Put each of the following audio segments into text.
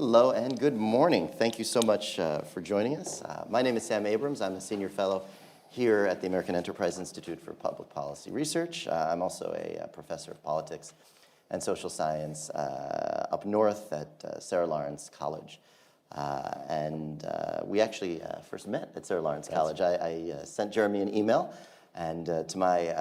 Hello and good morning. Thank you so much for joining us. My name is Sam Abrams. I'm a senior fellow here at the American Enterprise Institute for Public Policy Research. I'm also a professor of politics and social science up north at Sarah Lawrence College. We actually first met at Sarah Lawrence College. I sent Jeremy an email, and to my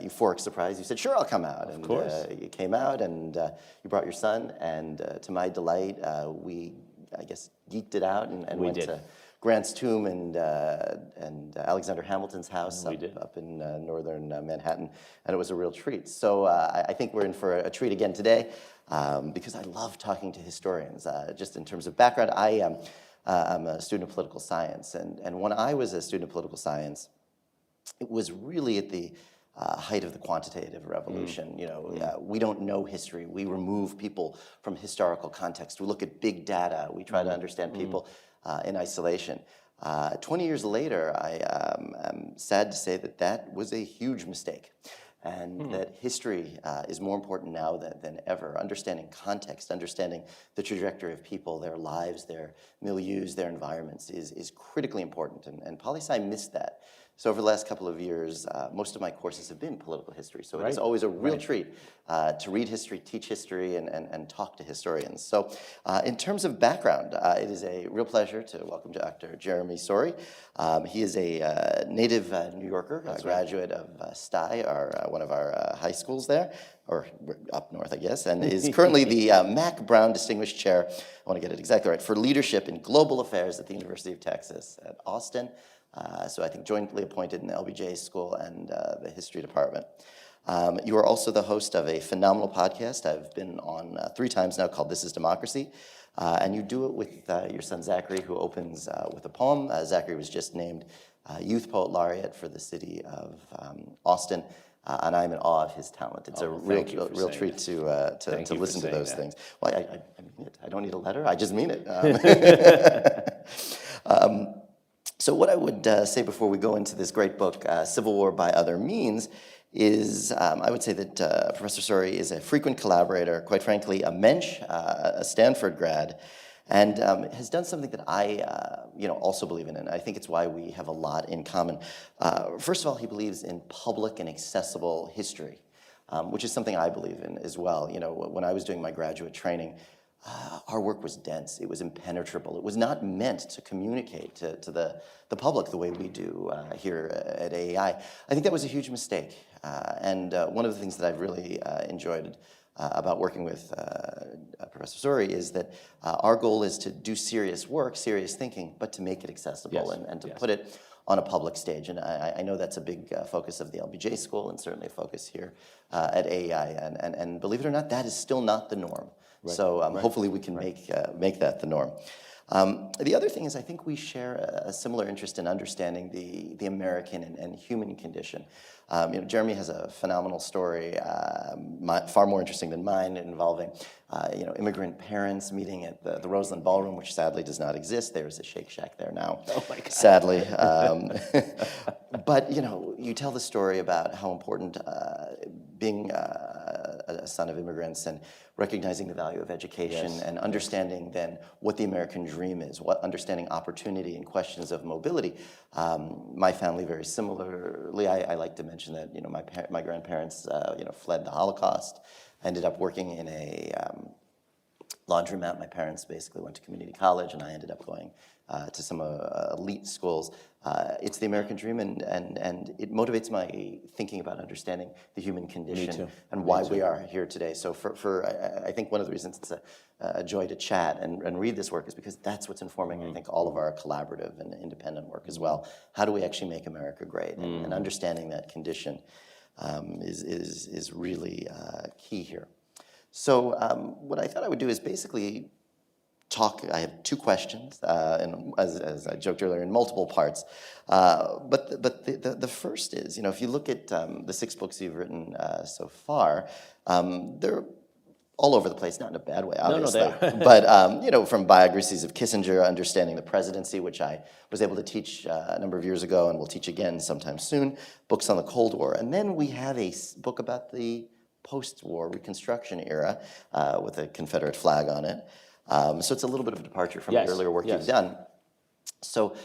euphoric surprise, you said, sure, I'll come out. Of course. You came out, and you brought your son, and to my delight, we, I guess, geeked it out and went to Grant's tomb and Alexander Hamilton's house up in northern Manhattan, and it was a real treat. So I think we're in for a treat again today, because I love talking to historians. Just in terms of background, I'm a student of political science, and when I was a student of political science, it was really at the height of the quantitative revolution. We don't know history. We remove people from historical context. We look at big data. We try to understand people in isolation. 20 years later, I am sad to say that that was a huge mistake, and that history is more important now than ever. Understanding context, understanding the trajectory of people, their lives, their milieus, their environments is critically important, and poli-sci missed that. So over the last couple of years, most of my courses have been political history. So it's always a real treat to read history, teach history, and talk to historians. So in terms of background, it is a real pleasure to welcome Dr. Jeremi Suri. He is a native New Yorker, a graduate of STI, one of our high schools there, or up north, I guess, and is currently the Mac Brown Distinguished Chair, I want to get it exactly right, for Leadership in Global Affairs at the University of Texas at Austin. So I think jointly appointed in the LBJ School and the History Department. You are also the host of a phenomenal podcast I've been on 3 times now called This is Democracy. And you do it with your son Zachary, who opens with a poem. Zachary was just named Youth Poet Laureate for the city of Austin. And I'm in awe of his talent. It's a real treat to listen to those things. Well, I mean it. I don't need a letter. I just mean it. So what I would say before we go into this great book, Civil War by Other Means, is I would say that Professor Suri is a frequent collaborator, quite frankly, a mensch, a Stanford grad, and has done something that I also believe in, and I think it's why we have a lot in common. First of all, he believes in public and accessible history, which is something I believe in as well. When I was doing my graduate training, our work was dense. It was impenetrable. It was not meant to communicate to the public the way we do here at AEI. I think that was a huge mistake. And one of the things that I've really enjoyed about working with Professor Suri is that our goal is to do serious work, serious thinking, but to make it accessible and to put it on a public stage. And I know that's a big focus of the LBJ School and certainly a focus here at AEI. And believe it or not, that is still not the norm. So hopefully we can make that the norm. The other thing is I think we share a similar interest in understanding the American and human condition. Jeremy has a phenomenal story, far more interesting than mine, involving immigrant parents meeting at the Roseland Ballroom, which sadly does not exist. There is a Shake Shack there now, sadly. But you tell the story about how important being a son of immigrants and recognizing the value of education and understanding then what the American dream is, understanding opportunity and questions of mobility. My family, very similarly, I like to mention that my grandparents fled the Holocaust, ended up working in a laundromat. My parents basically went to community college, and I ended up going to some elite schools. It's the American dream, and it motivates my thinking about understanding the human condition and why we are here today. So I think one of the reasons it's a joy to chat and read this work is because that's what's informing, I think, all of our collaborative and independent work as well. How do we actually make America great? And understanding that condition is really key here. So what I thought I would do is basically I have 2 questions, and as I joked earlier, in multiple parts. But the first is, if you look at the 6 books you've written so far, they're all over the place, not in a bad way, obviously. No, but from biographies of Kissinger, understanding the presidency, which I was able to teach a number of years ago and will teach again sometime soon, books on the Cold War. And then we have a book about the post-war Reconstruction era with a Confederate flag on it. So it's a little bit of a departure from the earlier work you've done. So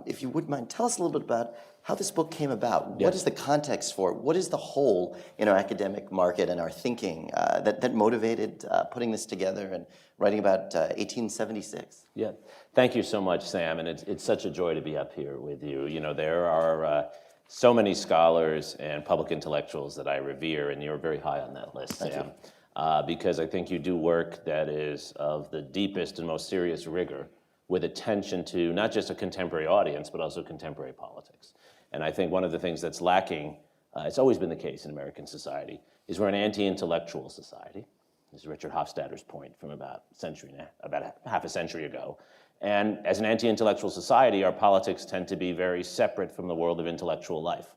if you wouldn't mind, tell us a little bit about how this book came about. What is the context for it? What is the hole in our academic market and our thinking that motivated putting this together and writing about 1876? Yeah, thank you so much, Sam, and it's such a joy to be up here with you. You know, there are so many scholars and public intellectuals that I revere, and you're very high on that list, Sam, because I think you do work that is of the deepest and most serious rigor with attention to not just a contemporary audience, but also contemporary politics. And I think one of the things that's lacking, it's always been the case in American society, is we're an anti-intellectual society. This is Richard Hofstadter's point from about half a century ago. And as an anti-intellectual society, our politics tend to be very separate from the world of intellectual life.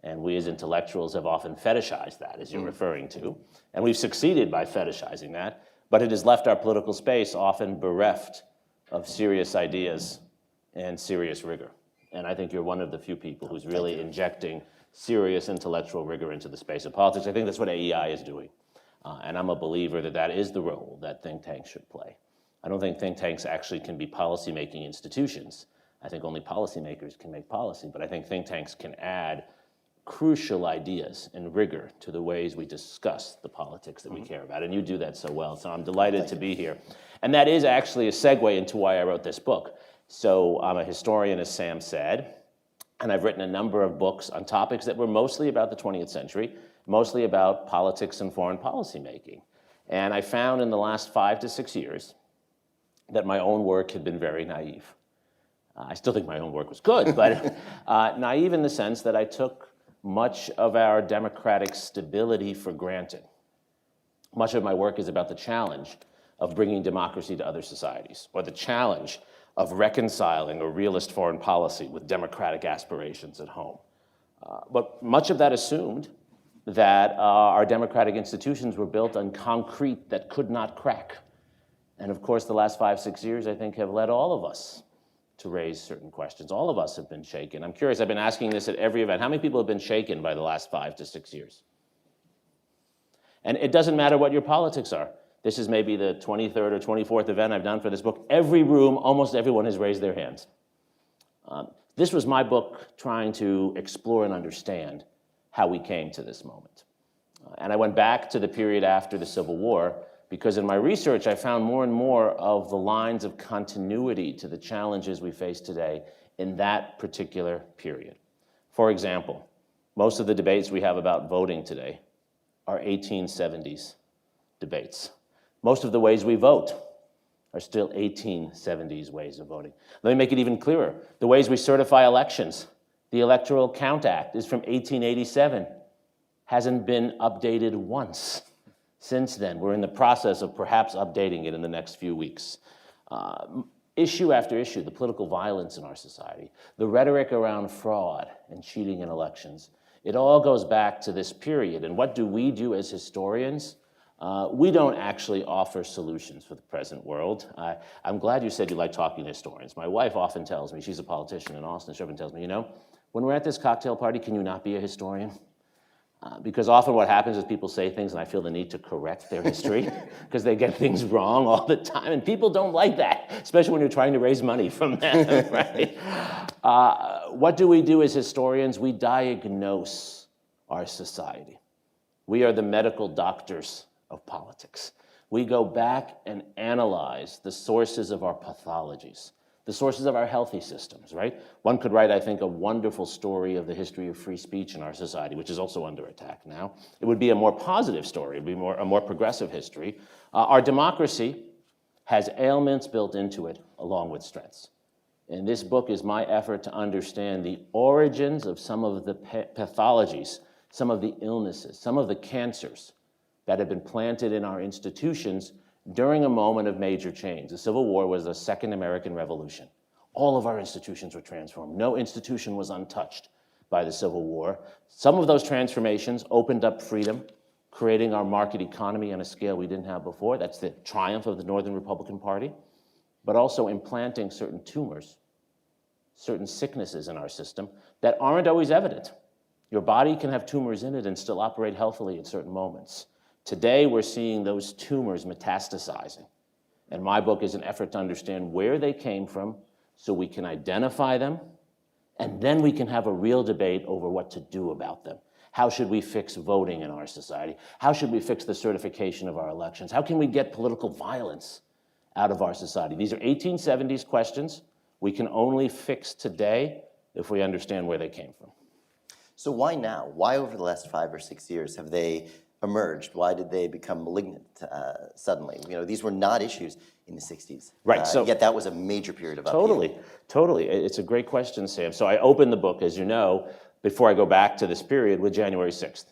And we as intellectuals have often fetishized that, as you're referring to. And we've succeeded by fetishizing that, but it has left our political space often bereft of serious ideas and serious rigor. And I think you're one of the few people who's really injecting serious intellectual rigor into the space of politics. I think that's what AEI is doing. And I'm a believer that that is the role that think tanks should play. I don't think think tanks actually can be policy-making institutions. I think only policymakers can make policy, but I think think tanks can add crucial ideas and rigor to the ways we discuss the politics that we care about. And you do that so well, so I'm delighted to be here. And that is actually a segue into why I wrote this book. So I'm a historian, as Sam said, and I've written a number of books on topics that were mostly about the 20th century, mostly about politics and foreign policy making. And I found in the last 5 to 6 years that my own work had been very naive. I still think my own work was good, but naive in the sense that I took much of our democratic stability for granted. Much of my work is about the challenge of bringing democracy to other societies, or the challenge of reconciling a realist foreign policy with democratic aspirations at home. But much of that assumed that our democratic institutions were built on concrete that could not crack. And of course, the last 5, 6 years, I think, have led all of us to raise certain questions. All of us have been shaken. I'm curious, I've been asking this at every event. How many people have been shaken by the last 5 to 6 years? And it doesn't matter what your politics are. This is maybe the 23rd or 24th event I've done for this book. Every room, almost everyone has raised their hands. This was my book trying to explore and understand how we came to this moment. And I went back to the period after the Civil War because in my research I found more and more of the lines of continuity to the challenges we face today in that particular period. For example, most of the debates we have about voting today are 1870s debates. Most of the ways we vote are still 1870s ways of voting. Let me make it even clearer. The ways we certify elections, the Electoral Count Act is from 1887, hasn't been updated once since then. We're in the process of perhaps updating it in the next few weeks. Issue after issue, the political violence in our society, the rhetoric around fraud and cheating in elections, it all goes back to this period. And what do we do as historians? We don't actually offer solutions for the present world. I'm glad you said you like talking to historians. My wife often tells me, she's a politician in Austin, she often tells me, you know, when we're at this cocktail party, can you not be a historian? Because often what happens is people say things and I feel the need to correct their history because they get things wrong all the time, and people don't like that, especially when you're trying to raise money from them, right? What do we do as historians? We diagnose our society. We are the medical doctors of politics. We go back and analyze the sources of our pathologies, the sources of our healthy systems, right? One could write, I think, a wonderful story of the history of free speech in our society, which is also under attack now. It would be a more positive story. It would be a more progressive history. Our democracy has ailments built into it along with strengths. And this book is my effort to understand the origins of some of the pathologies, some of the illnesses, some of the cancers that have been planted in our institutions during a moment of major change. The Civil War was the Second American Revolution. All of our institutions were transformed. No institution was untouched by the Civil War. Some of those transformations opened up freedom, creating our market economy on a scale we didn't have before. That's the triumph of the Northern Republican Party, but also implanting certain tumors, certain sicknesses in our system that aren't always evident. Your body can have tumors in it and still operate healthily at certain moments. Today, we're seeing those tumors metastasizing And my book is an effort to understand where they came from so we can identify them, and then we can have a real debate over what to do about them. How should we fix voting in our society? How should we fix the certification of our elections? How can we get political violence out of our society? These are 1870s questions we can only fix today if we understand where they came from. So why now? Why over the last 5 or 6 years have they emerged? Why did they become malignant suddenly? You know, these were not issues in the 60s. Right. So yet that was a major period of upheaval. Totally. It's a great question, Sam. So I opened the book, as you know, before I go back to this period, with January 6th.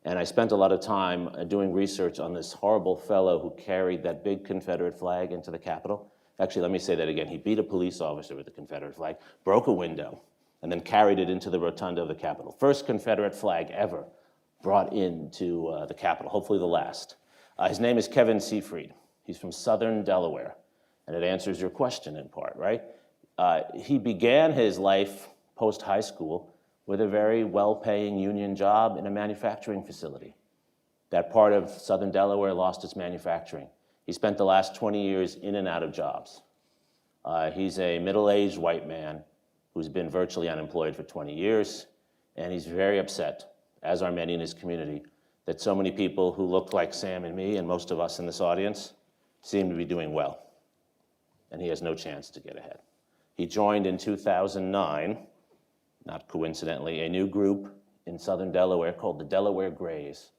And I spent a lot of time doing research on this horrible fellow who carried that big Confederate flag into the Capitol. Actually, let me say that again. He beat a police officer with the Confederate flag, broke a window, and then carried it into the rotunda of the Capitol. First Confederate flag ever brought into the Capitol, hopefully the last. His name is Kevin Seyfried. He's from southern Delaware, and it answers your question in part, right? He began his life post-high school with a very well-paying union job in a manufacturing facility. That part of southern Delaware lost its manufacturing. He spent the last 20 years in and out of jobs. He's a middle-aged white man who's been virtually unemployed for 20 years, and he's very upset, as are many in his community, that so many people who look like Sam and me and most of us in this audience seem to be doing well, and he has no chance to get ahead. He joined in 2009, not coincidentally, a new group in southern Delaware called the Delaware Grays.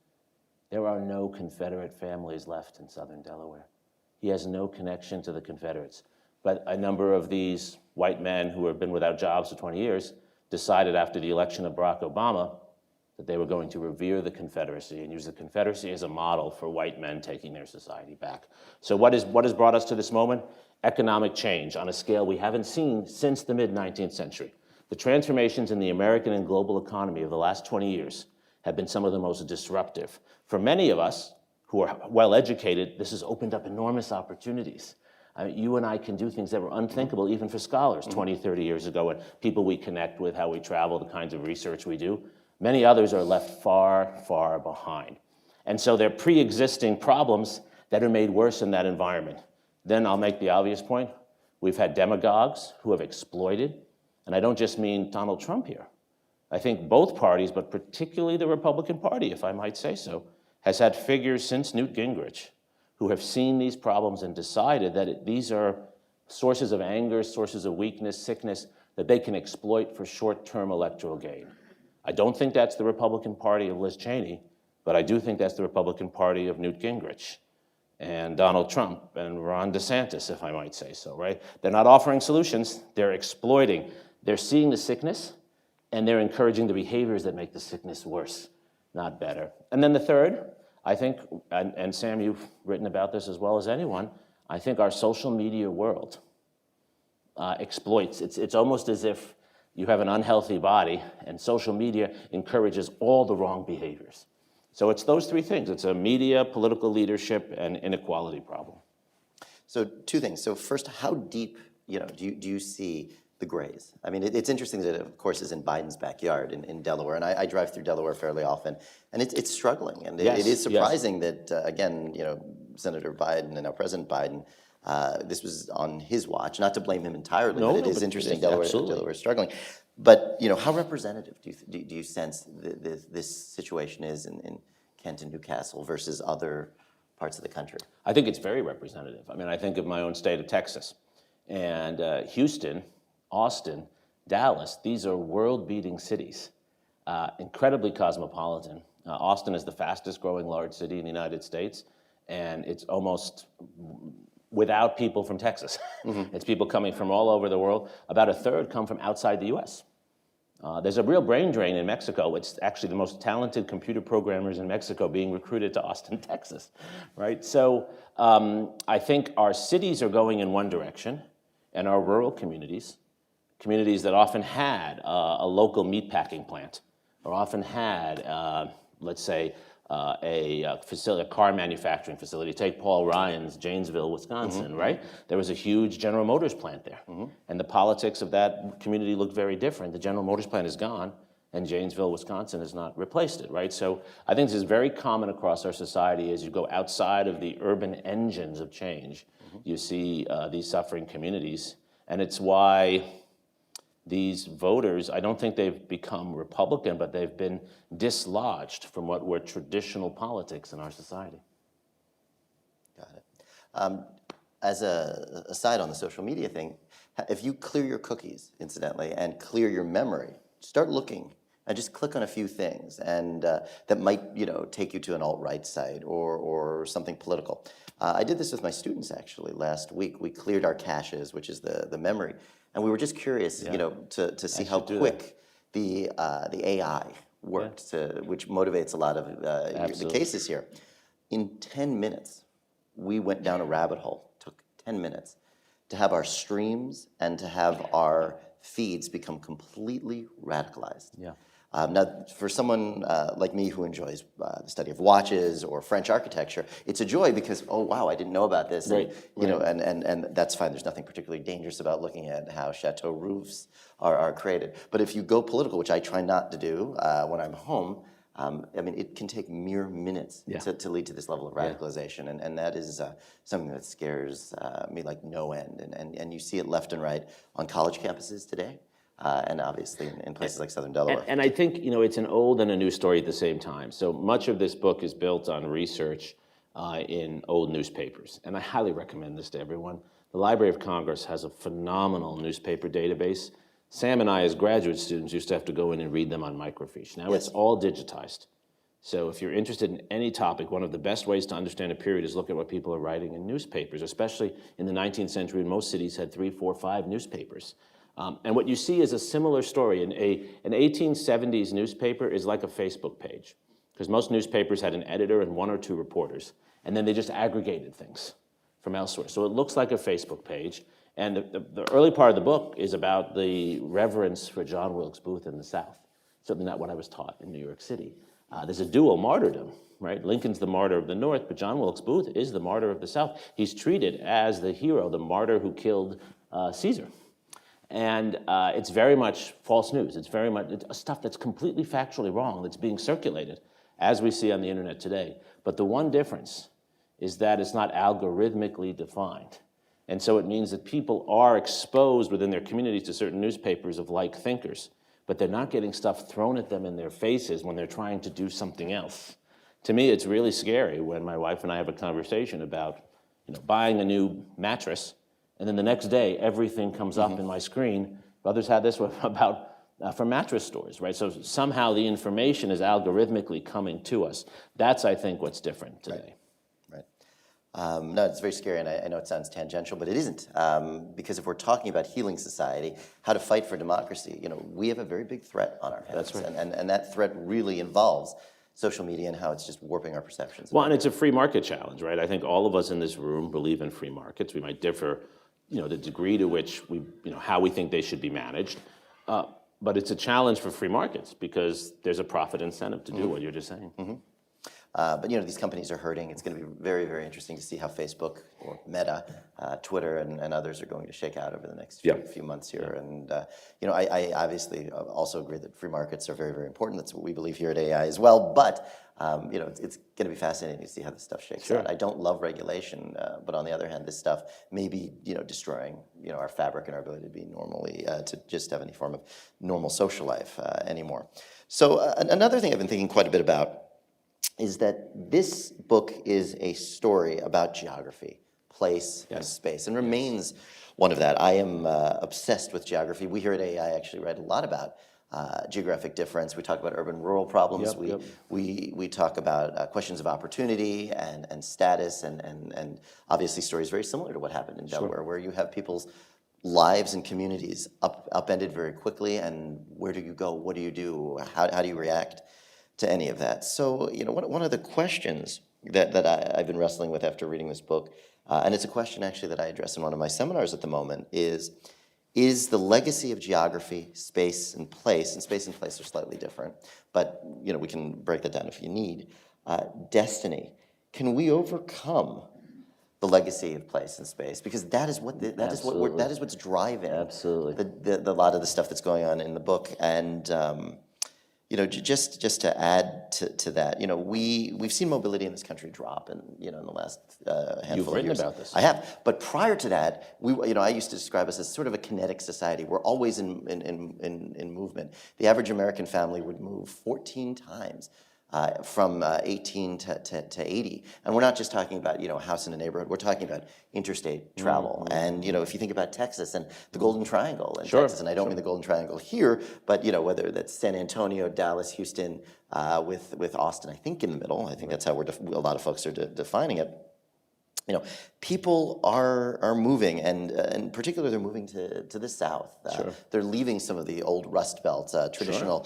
There are no Confederate families left in southern Delaware. He has no connection to the Confederates. But a number of these white men who have been without jobs for 20 years decided after the election of Barack Obama that they were going to revere the Confederacy and use the Confederacy as a model for white men taking their society back. So what has brought us to this moment? Economic change on a scale we haven't seen since the mid-19th century. The transformations in the American and global economy of the last 20 years have been some of the most disruptive. For many of us who are well-educated, this has opened up enormous opportunities. You and I can do things that were unthinkable even for scholars 20, 30 years ago, and people we connect with, how we travel, the kinds of research we do. Many others are left far, far behind. And so there are pre-existing problems that are made worse in that environment. Then I'll make the obvious point. We've had demagogues who have exploited, and I don't just mean Donald Trump here. I think both parties, but particularly the Republican Party, if I might say so, has had figures since Newt Gingrich who have seen these problems and decided that these are sources of anger, sources of weakness, sickness, that they can exploit for short-term electoral gain. I don't think that's the Republican Party of Liz Cheney, but I do think that's the Republican Party of Newt Gingrich and Donald Trump and Ron DeSantis, if I might say so, right? They're not offering solutions, they're exploiting. They're seeing the sickness, and they're encouraging the behaviors that make the sickness worse, not better. And then the third, I think, and Sam, you've written about this as well as anyone, I think our social media world exploits. It's almost as if you have an unhealthy body, and social media encourages all the wrong behaviors. So it's those three things. It's a media, political leadership, and inequality problem. So two things. So first, how deep, do you see the Grays? I mean, it's interesting that it, of course, is in Biden's backyard in Delaware, and I drive through Delaware fairly often, and it's struggling, and it is surprising that, again, Senator Biden and now President Biden, this was on his watch, not to blame him entirely, but it is interesting Delaware is struggling. But, how representative do you sense this situation is in Kent and Newcastle versus other parts of the country? I think it's very representative. I mean, I think of my own state of Texas, and Houston, Austin, Dallas, these are world-beating cities, incredibly cosmopolitan. Austin is the fastest growing large city in the United States, and it's almost without people from Texas. It's people coming from all over the world. About a third come from outside the US. There's a real brain drain in Mexico. It's actually the most talented computer programmers in Mexico being recruited to Austin, Texas, right? So I think our cities are going in one direction, and our rural communities that often had a local meatpacking plant, or often had, let's say, a car manufacturing facility. Take Paul Ryan's Janesville, Wisconsin, right? There was a huge General Motors plant there. And the politics of that community looked very different. The General Motors plant is gone, and Janesville, Wisconsin has not replaced it, right? So I think this is very common across our society as you go outside of the urban engines of change. you see these suffering communities. And it's why these voters, I don't think they've become Republican, but they've been dislodged from what were traditional politics in our society. Got it. As a aside on the social media thing, if you clear your cookies, incidentally, and clear your memory, start looking and just click on a few things, and that might, take you to an alt-right site or something political. I did this with my students actually last week. We cleared our caches, which is the memory, and we were just curious, to see how quick the AI worked, which motivates a lot of the cases here. In 10 minutes, we went down a rabbit hole. Took 10 minutes to have our streams and to have our feeds become completely radicalized. Yeah. Now, for someone like me who enjoys the study of watches or French architecture, it's a joy because, oh wow, I didn't know about this. Right. And that's fine. There's nothing particularly dangerous about looking at how chateau roofs are created. But if you go political, which I try not to do when I'm home, it can take mere minutes to lead to this level of radicalization, and that is something that scares me like no end. And you see it left and right on college campuses today. And obviously in places like Southern Delaware. And I think, it's an old and a new story at the same time. So much of this book is built on research in old newspapers. And I highly recommend this to everyone. The Library of Congress has a phenomenal newspaper database. Sam and I, as graduate students, used to have to go in and read them on microfiche. Now it's all digitized. So if you're interested in any topic, one of the best ways to understand a period is look at what people are writing in newspapers, especially in the 19th century when most cities had 3, 4, 5 newspapers. And what you see is a similar story. An 1870s newspaper is like a Facebook page, because most newspapers had an editor and 1 or 2 reporters, and then they just aggregated things from elsewhere. So it looks like a Facebook page. And the early part of the book is about the reverence for John Wilkes Booth in the South. Certainly not what I was taught in New York City. There's a dual martyrdom, right? Lincoln's the martyr of the North, but John Wilkes Booth is the martyr of the South. He's treated as the hero, the martyr who killed Caesar. And it's very much false news. It's very much stuff that's completely factually wrong that's being circulated, as we see on the internet today. But the one difference is that it's not algorithmically defined. And so it means that people are exposed within their communities to certain newspapers of like thinkers, but they're not getting stuff thrown at them in their faces when they're trying to do something else. To me, it's really scary when my wife and I have a conversation about buying a new mattress, and then the next day, everything comes up in my screen. Others had this about from mattress stores, right? So somehow the information is algorithmically coming to us. That's, I think, what's different today. Right. No, it's very scary, and I know it sounds tangential, but it isn't. Because if we're talking about healing society, how to fight for democracy, we have a very big threat on our hands. That's right. And that threat really involves social media and how it's just warping our perceptions. Well, and it's a free market challenge, right? I think all of us in this room believe in free markets. We might differ the degree to which we, how we think they should be managed. But it's a challenge for free markets because there's a profit incentive to do what you're just saying. But these companies are hurting. It's going to be very, very interesting to see how Facebook or Meta, Twitter, and others are going to shake out over the next few months here. And I obviously also agree that free markets are very, very important. That's what we believe here at AI as well. But it's going to be fascinating to see how this stuff shakes out. I don't love regulation, but on the other hand, this stuff may be destroying our fabric and our ability to be normally to just have any form of normal social life anymore. So another thing I've been thinking quite a bit about is that this book is a story about geography, place, and space, and remains one of that. I am obsessed with geography. We here at AI actually write a lot about geographic difference. We talk about urban-rural problems. We talk about questions of opportunity and status, and obviously stories very similar to what happened in Delaware, where you have people's lives and communities upended very quickly, and where do you go? What do you do? How do you react to any of that? So, one of the questions that I've been wrestling with after reading this book, and it's a question actually that I address in one of my seminars at the moment, is the legacy of geography, space and place are slightly different, but we can break that down if you need, destiny. Can we overcome the legacy of place and space? Because that is what's driving a lot of the stuff that's going on in the book. And just to add to that, we've seen mobility in this country drop, in the last handful You've of written years. about this. I have, but prior to that, I used to describe us as sort of a kinetic society. We're always in movement. The average American family would move 14 times. From 18 to 80. And we're not just talking about, a house in a neighborhood. We're talking about interstate travel. And, if you think about Texas and the Golden Triangle in Texas, and I don't mean the Golden Triangle here, but, whether that's San Antonio, Dallas, Houston, with Austin, I think, in the middle. I think that's how a lot of folks are defining it. People are moving, and in particular, they're moving to the south. They're leaving some of the old Rust Belt traditional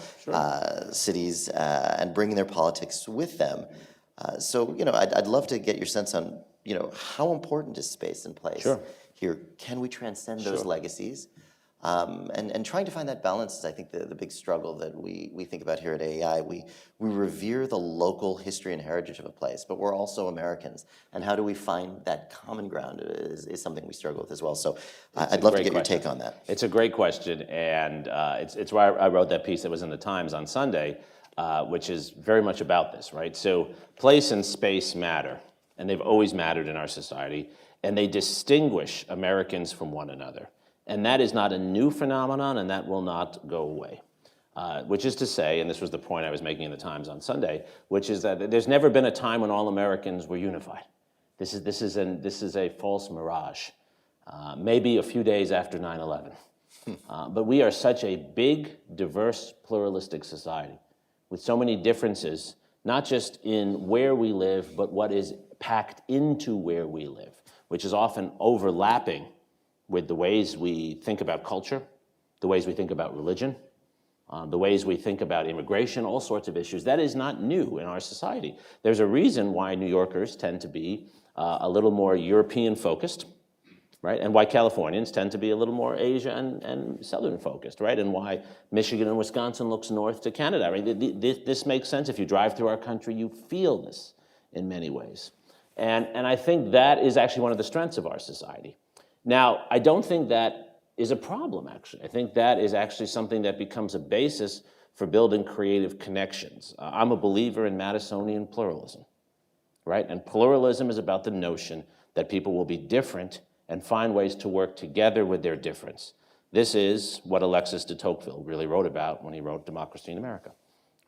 cities and bringing their politics with them. So, I'd love to get your sense on, how important is space and place here? Can we transcend those legacies? And trying to find that balance is, I think, the big struggle that we think about here at AEI. We revere the local history and heritage of a place, but we're also Americans. And how do we find that common ground is something we struggle with as well. So I'd love to get your take on that. It's a great question, and it's why I wrote that piece that was in the Times on Sunday, which is very much about this, right? So place and space matter, and they've always mattered in our society, and they distinguish Americans from one another. And that is not a new phenomenon, and that will not go away. Which is to say, and this was the point I was making in the Times on Sunday, which is that there's never been a time when all Americans were unified. This is a false mirage. Maybe a few days after 9/11. But we are such a big, diverse, pluralistic society with so many differences, not just in where we live, but what is packed into where we live, which is often overlapping with the ways we think about culture, the ways we think about religion, the ways we think about immigration, all sorts of issues. That is not new in our society. There's a reason why New Yorkers tend to be a little more European-focused, right? And why Californians tend to be a little more Asia and Southern-focused, right? And why Michigan and Wisconsin looks north to Canada. Right? This makes sense. If you drive through our country, you feel this in many ways. And I think that is actually one of the strengths of our society. Now, I don't think that is a problem, actually. I think that is actually something that becomes a basis for building creative connections. I'm a believer in Madisonian pluralism, right? And pluralism is about the notion that people will be different and find ways to work together with their difference. This is what Alexis de Tocqueville really wrote about when he wrote Democracy in America.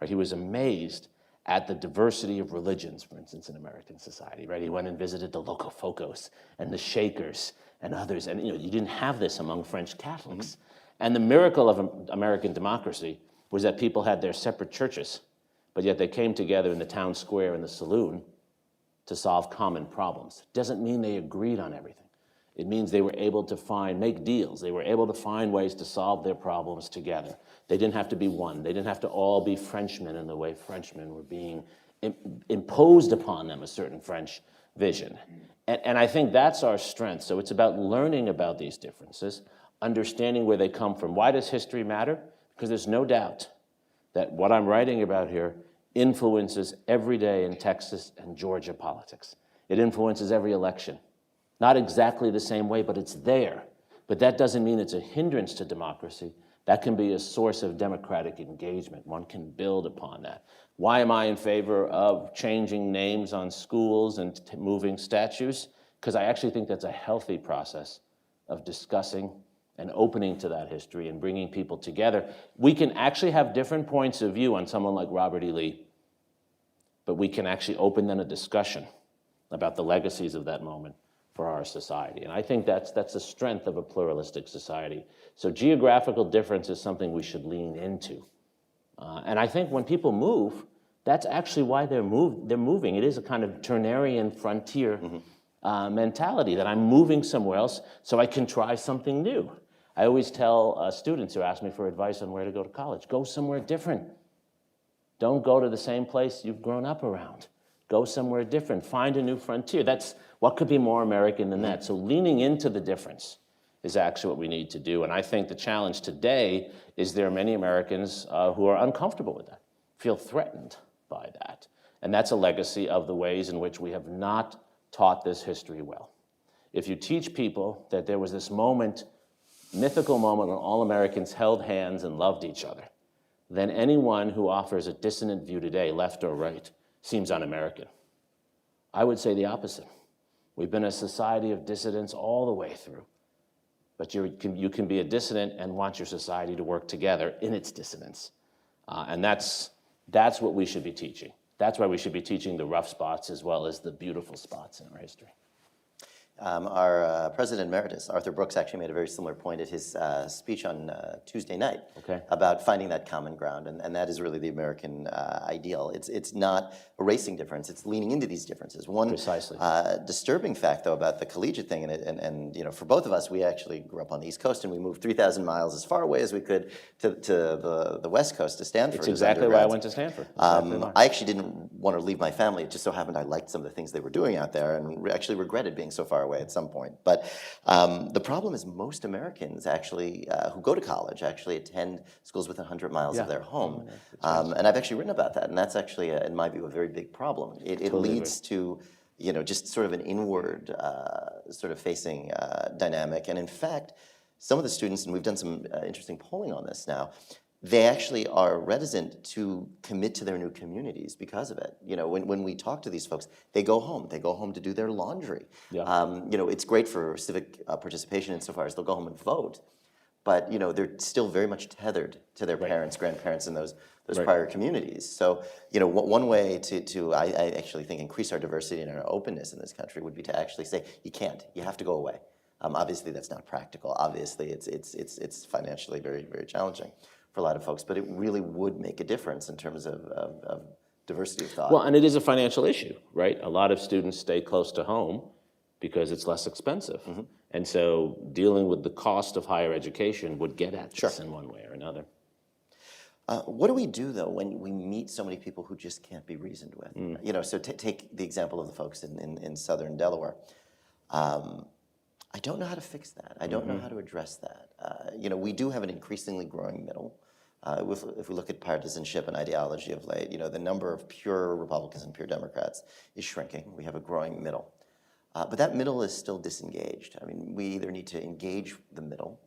Right? He was amazed at the diversity of religions, for instance, in American society, right? He went and visited the Locofocos and the Shakers and others, and you didn't have this among French Catholics. And the miracle of American democracy was that people had their separate churches, but yet they came together in the town square and the saloon to solve common problems. Doesn't mean they agreed on everything. It means they were able to make deals. They were able to find ways to solve their problems together. They didn't have to be one. They didn't have to all be Frenchmen in the way Frenchmen were being imposed upon them, a certain French vision. And I think that's our strength. So it's about learning about these differences, understanding where they come from. Why does history matter? Because there's no doubt that what I'm writing about here influences every day in Texas and Georgia politics. It influences every election. Not exactly the same way, but it's there. But that doesn't mean it's a hindrance to democracy. That can be a source of democratic engagement. One can build upon that. Why am I in favor of changing names on schools and moving statues? Because I actually think that's a healthy process of discussing and opening to that history and bringing people together. We can actually have different points of view on someone like Robert E. Lee, but we can actually open then a discussion about the legacies of that moment for our society. And I think that's the strength of a pluralistic society. So geographical difference is something we should lean into. And I think when people move, that's actually why they're moving. It is a kind of Turnerian frontier mentality that I'm moving somewhere else so I can try something new. I always tell students who ask me for advice on where to go to college, go somewhere different. Don't go to the same place you've grown up around. Go somewhere different. Find a new frontier. That's what could be more American than that. So leaning into the difference is actually what we need to do. And I think the challenge today is there are many Americans who are uncomfortable with that, feel threatened by that. And that's a legacy of the ways in which we have not taught this history well. If you teach people that there was this moment, mythical moment when all Americans held hands and loved each other, then anyone who offers a dissonant view today, left or right, seems un-American. I would say the opposite. We've been a society of dissidents all the way through. But you can be a dissident and want your society to work together in its dissonance. And that's what we should be teaching. That's why we should be teaching the rough spots as well as the beautiful spots in our history. Our President Emeritus, Arthur Brooks, actually made a very similar point at his speech on Tuesday night about finding that common ground, and that is really the American ideal. It's not erasing difference, it's leaning into these differences. One disturbing fact, though, about the collegiate thing, and you know, for both of us, we actually grew up on the East Coast, and we moved 3,000 miles as far away as we could to the West Coast, to Stanford. It's exactly why I went to Stanford. I actually didn't want to leave my family. It just so happened I liked some of the things they were doing out there, and actually regretted being so far away at some point. But the problem is most Americans actually who go to college actually attend schools within 100 miles of their home. And I've actually written about that, and that's actually, in my view, a very big problem. It leads to, you know, just sort of an inward sort of facing dynamic. And in fact, some of the students, and we've done some interesting polling on this now, they actually are reticent to commit to their new communities because of it. You know, when we talk to these folks, they go home. They go home to do their laundry. You know, it's great for civic participation insofar as they'll go home and vote, but you know, they're still very much tethered to their parents, grandparents in those prior communities. So, you know, one way to I actually think increase our diversity and our openness in this country would be to actually say, you can't. You have to go away. Obviously, that's not practical. Obviously, it's financially very, very challenging for a lot of folks, but it really would make a difference in terms of diversity of thought. Well, and it is a financial issue, right? A lot of students stay close to home because it's less expensive. And so dealing with the cost of higher education would get at this in one way or another. What do we do, though, when we meet so many people who just can't be reasoned with? You know, so take the example of the folks in southern Delaware. I don't know how to fix that. I don't know how to address that. You know, we do have an increasingly growing middle. If we look at partisanship and ideology of late, you know, the number of pure Republicans and pure Democrats is shrinking. We have a growing middle. But that middle is still disengaged. I mean, we either need to engage the middle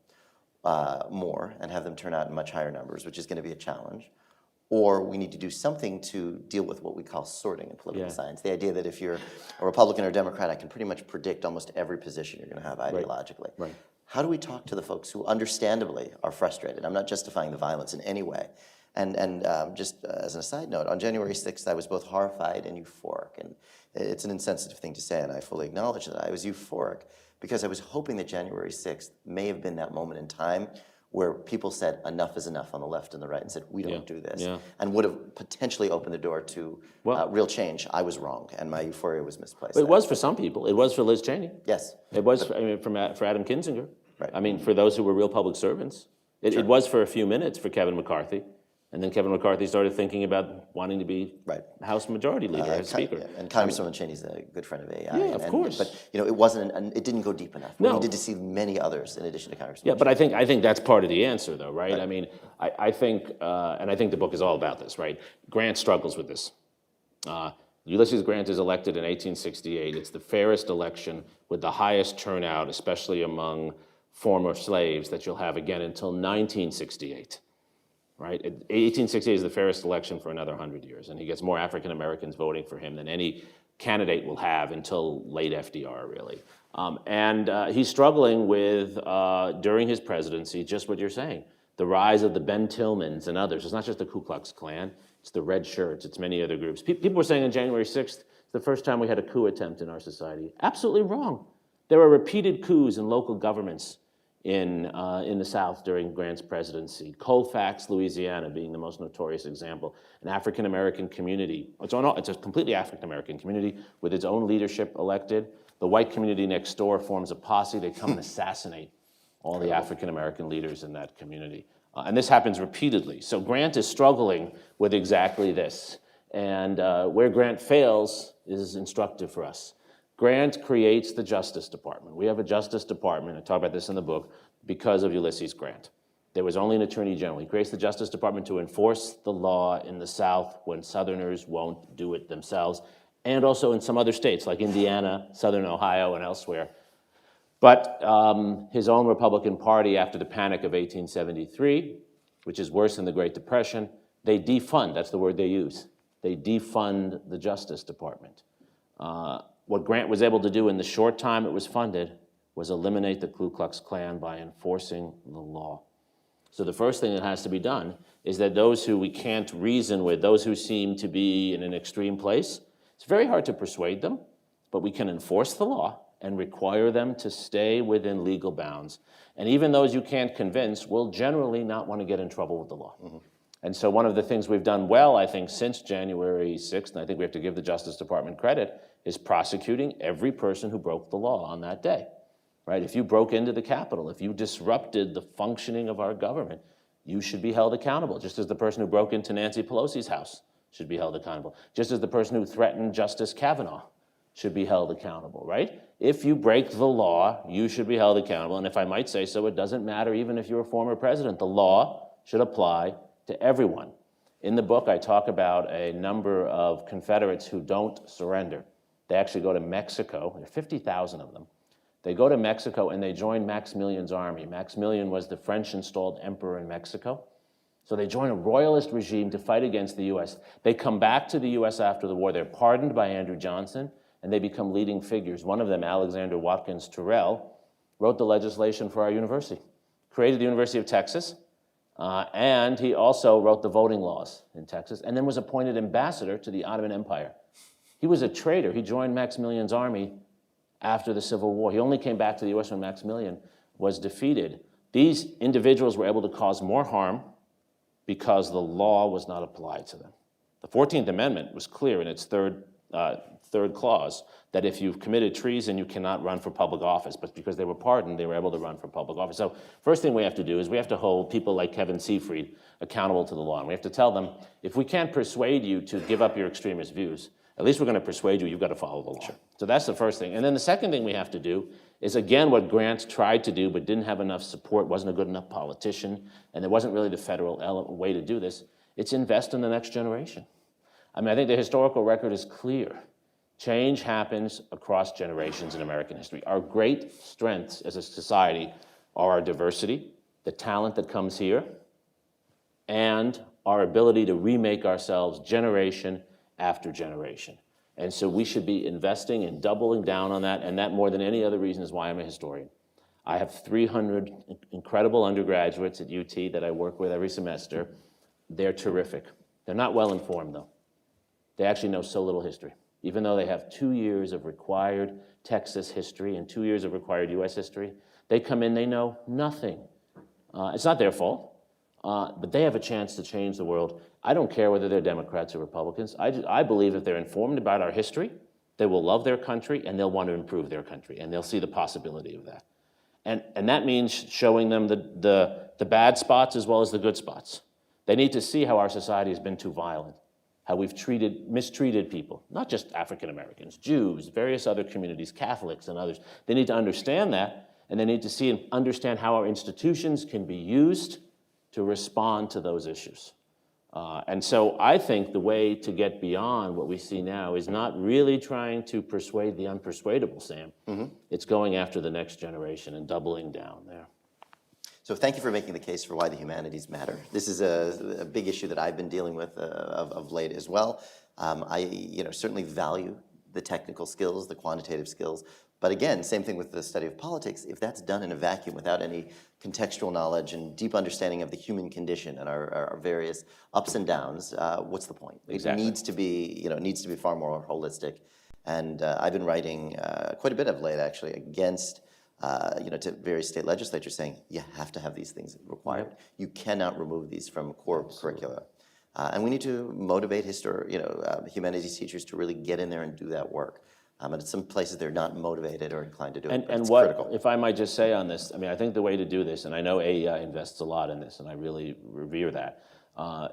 more and have them turn out in much higher numbers, which is going to be a challenge, or we need to do something to deal with what we call sorting in political science. The idea that if you're a Republican or Democrat, I can pretty much predict almost every position you're going to have ideologically. How do we talk to the folks who understandably are frustrated? I'm not justifying the violence in any way. And just as an aside note, on January 6th, I was both horrified and euphoric. And it's an insensitive thing to say, and I fully acknowledge that. I was euphoric because I was hoping that January 6th may have been that moment in time where people said enough is enough on the left and the right and said, we don't do this, and would have potentially opened the door to real change. I was wrong, and my euphoria was misplaced. It was for some people. It was for Liz Cheney. Yes. It was, for Adam Kinzinger. I mean, for those who were real public servants. It was for a few minutes for Kevin McCarthy. And then Kevin McCarthy started thinking about wanting to be House Majority Leader as Speaker. And Congresswoman Cheney's a good friend of AI. Yeah, of course. But you know, it wasn't. It didn't go deep enough. We needed to see many others in addition to Congresswoman. Yeah, but I think that's part of the answer, though, right? I mean, I think, and I think the book is all about this, right? Grant struggles with this. Ulysses Grant is elected in 1868. It's the fairest election with the highest turnout, especially among former slaves, that you'll have again until 1968. Right? 1868 is the fairest election for another 100 years, and he gets more African Americans voting for him than any candidate will have until late FDR, really. And he's struggling with, during his presidency, just what you're saying, the rise of the Ben Tillmans and others. It's not just the Ku Klux Klan, it's the red shirts, it's many other groups. People were saying on January 6th, it's the first time we had a coup attempt in our society. Absolutely wrong. There were repeated coups in local governments in the South during Grant's presidency. Colfax, Louisiana being the most notorious example. An African-American community, it's a completely African-American community with its own leadership elected. The white community next door forms a posse. They come and assassinate all the African-American leaders in that community. And this happens repeatedly. So Grant is struggling with exactly this. And where Grant fails is instructive for us. Grant creates the Justice Department. We have a Justice Department, I talk about this in the book, because of Ulysses Grant. There was only an Attorney General. He creates the Justice Department to enforce the law in the South when Southerners won't do it themselves, and also in some other states like Indiana, Southern Ohio, and elsewhere. But his own Republican Party, after the Panic of 1873, which is worse than the Great Depression. They defund, that's the word they use. They defund the Justice Department. What Grant was able to do in the short time it was funded was eliminate the Ku Klux Klan by enforcing the law. So the first thing that has to be done is that those who we can't reason with, those who seem to be in an extreme place, it's very hard to persuade them, but we can enforce the law and require them to stay within legal bounds. And even those you can't convince will generally not want to get in trouble with the law. Mm-hmm. And so one of the things we've done well, I think, since January 6th, and I think we have to give the Justice Department credit, is prosecuting every person who broke the law on that day. Right? If you broke into the Capitol, if you disrupted the functioning of our government, you should be held accountable, just as the person who broke into Nancy Pelosi's house should be held accountable, just as the person who threatened Justice Kavanaugh should be held accountable, right? If you break the law, you should be held accountable, and if I might say so, it doesn't matter even if you're a former president. The law should apply to everyone. In the book, I talk about a number of Confederates who don't surrender. They actually go to Mexico, there are 50,000 of them. They go to Mexico and they join Maximilian's army. Maximilian was the French-installed emperor in Mexico. So they join a royalist regime to fight against the U.S. They come back to the U.S. after the war. They're pardoned by Andrew Johnson, and they become leading figures. One of them, Alexander Watkins Terrell, wrote the legislation for our university, created the University of Texas, and he also wrote the voting laws in Texas, and then was appointed ambassador to the Ottoman Empire. He was a traitor. He joined Maximilian's army after the Civil War. He only came back to the U.S. when Maximilian was defeated. These individuals were able to cause more harm because the law was not applied to them. The 14th Amendment was clear in its third clause that if you've committed treason, you cannot run for public office. But because they were pardoned, they were able to run for public office. So first thing we have to do is we have to hold people like Kevin Seyfried accountable to the law. And we have to tell them, if we can't persuade you to give up your extremist views, at least we're going to persuade you, you've got to follow the law. Sure. So that's the first thing. And then the second thing we have to do is, again, what Grant tried to do but didn't have enough support, wasn't a good enough politician, and there wasn't really the federal way to do this, it's invest in the next generation. I mean, I think the historical record is clear. Change happens across generations in American history. Our great strengths as a society are our diversity, the talent that comes here, and our ability to remake ourselves generation after generation. And so we should be investing and doubling down on that, and that more than any other reason is why I'm a historian. I have 300 incredible undergraduates at UT that I work with every semester. They're terrific. They're not well informed though. They actually know so little history. Even though they have 2 years of required Texas history and 2 years of required US history, they come in, they know nothing. It's not their fault, but they have a chance to change the world. I don't care whether they're Democrats or Republicans. I believe if they're informed about our history, they will love their country and they'll want to improve their country, and they'll see the possibility of that. And that means showing them the bad spots as well as the good spots. They need to see how our society has been too violent, how we've mistreated people, not just African Americans, Jews, various other communities, Catholics and others. They need to understand that, and they need to see and understand how our institutions can be used to respond to those issues. And so I think the way to get beyond what we see now is not really trying to persuade the unpersuadable, Sam. Mm-hmm. It's going after the next generation and doubling down there. So thank you for making the case for why the humanities matter. This is a big issue that I've been dealing with of late as well. I certainly value the technical skills, the quantitative skills, but again, same thing with the study of politics. If that's done in a vacuum without any contextual knowledge and deep understanding of the human condition and our various ups and downs, what's the point? Exactly. It needs to be far more holistic. And I've been writing quite a bit of late, actually, against to various state legislatures saying you have to have these things required. Mm-hmm. You cannot remove these from core curricula. And we need to motivate humanities teachers to really get in there and do that work. And in some places they're not motivated or inclined to do it, but it's critical. If I might just say on this, I mean, I think the way to do this, and I know AEI invests a lot in this, and I really revere that,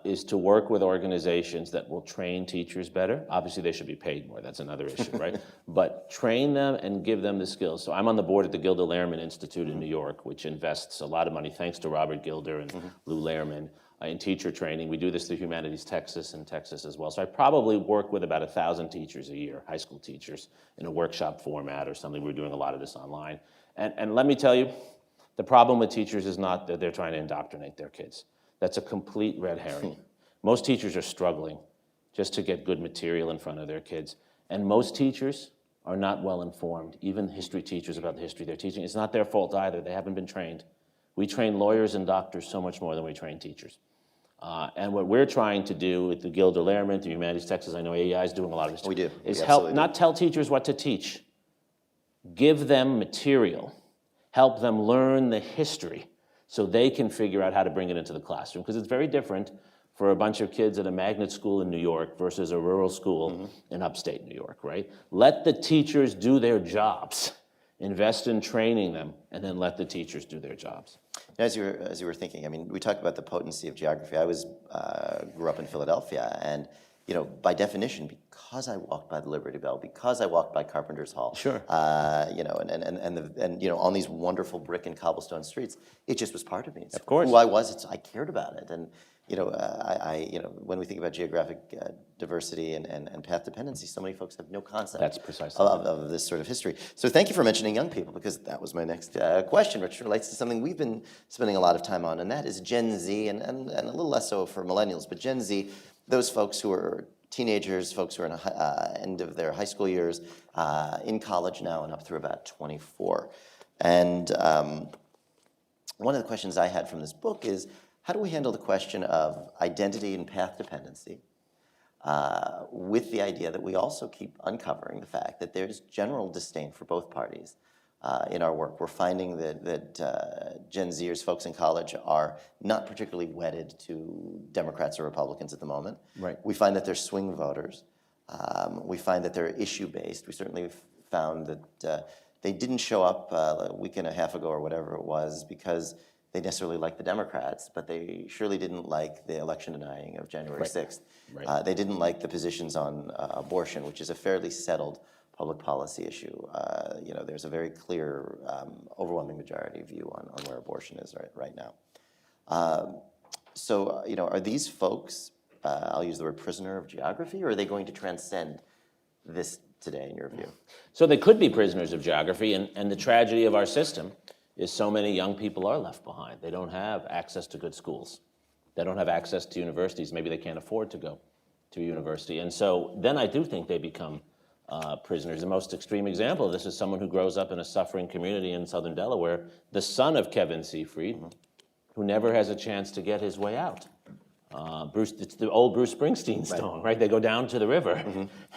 is to work with organizations that will train teachers better. Obviously, they should be paid more. That's another issue, right? But train them and give them the skills. So I'm on the board at the Gilder Lehrman Institute in New York, which invests a lot of money, thanks to Robert Gilder and Lou Lehrman, in teacher training. We do this through Humanities Texas and Texas as well. So I probably work with about 1,000 teachers a year, high school teachers, in a workshop format or something. We're doing a lot of this online. And let me tell you, the problem with teachers is not that they're trying to indoctrinate their kids. That's a complete red herring. Most teachers are struggling just to get good material in front of their kids. And most teachers are not well informed, even history teachers, about the history they're teaching. It's not their fault either. They haven't been trained. We train lawyers and doctors so much more than we train teachers. And what we're trying to do with the Gilder Lehrman, the Humanities Texas, I know AEI is doing a lot of this. We do. Is help, not tell teachers what to teach. Give them material. Help them learn the history so they can figure out how to bring it into the classroom. Because it's very different for a bunch of kids at a magnet school in New York versus a rural school in upstate New York, right? Let the teachers do their jobs. Invest in training them, and then let the teachers do their jobs. As you were thinking, I mean, we talked about the potency of geography. I grew up in Philadelphia, and by definition, because I walked by the Liberty Bell, because I walked by Carpenter's Hall, Sure. And on these wonderful brick and cobblestone streets, it just was part of me. It's of course, who I was. I cared about it, and when we think about geographic diversity and path dependency, so many folks have no concept. That's precisely of this sort of history. So thank you for mentioning young people, because that was my next question, which relates to something we've been spending a lot of time on, and that is Gen Z, and a little less so for millennials, but Gen Z, those folks who are teenagers, folks who are in the end of their high school years, in college now and up through about 24. And one of the questions I had from this book is, how do we handle the question of identity and path dependency with the idea that we also keep uncovering the fact that there's general disdain for both parties in our work? We're finding that Gen Zers, folks in college, are not particularly wedded to Democrats or Republicans at the moment. Right. We find that they're swing voters. We find that they're issue-based. We certainly found that they didn't show up a week and a half ago or whatever it was because they necessarily liked the Democrats, but they surely didn't like the election denying of January 6th. Right. They didn't like the positions on abortion, which is a fairly settled public policy issue. There's a very clear, overwhelming majority view on where abortion is right now. So, are these folks, I'll use the word prisoner of geography, or are they going to transcend this today, in your view? So they could be prisoners of geography, and the tragedy of our system is so many young people are left behind. They don't have access to good schools. They don't have access to universities. Maybe they can't afford to go to a university. And so then I do think they become prisoners. The most extreme example of this is someone who grows up in a suffering community in southern Delaware, the son of Kevin Seyfried, who never has a chance to get his way out. It's the old Bruce Springsteen song, right? They go down to the river,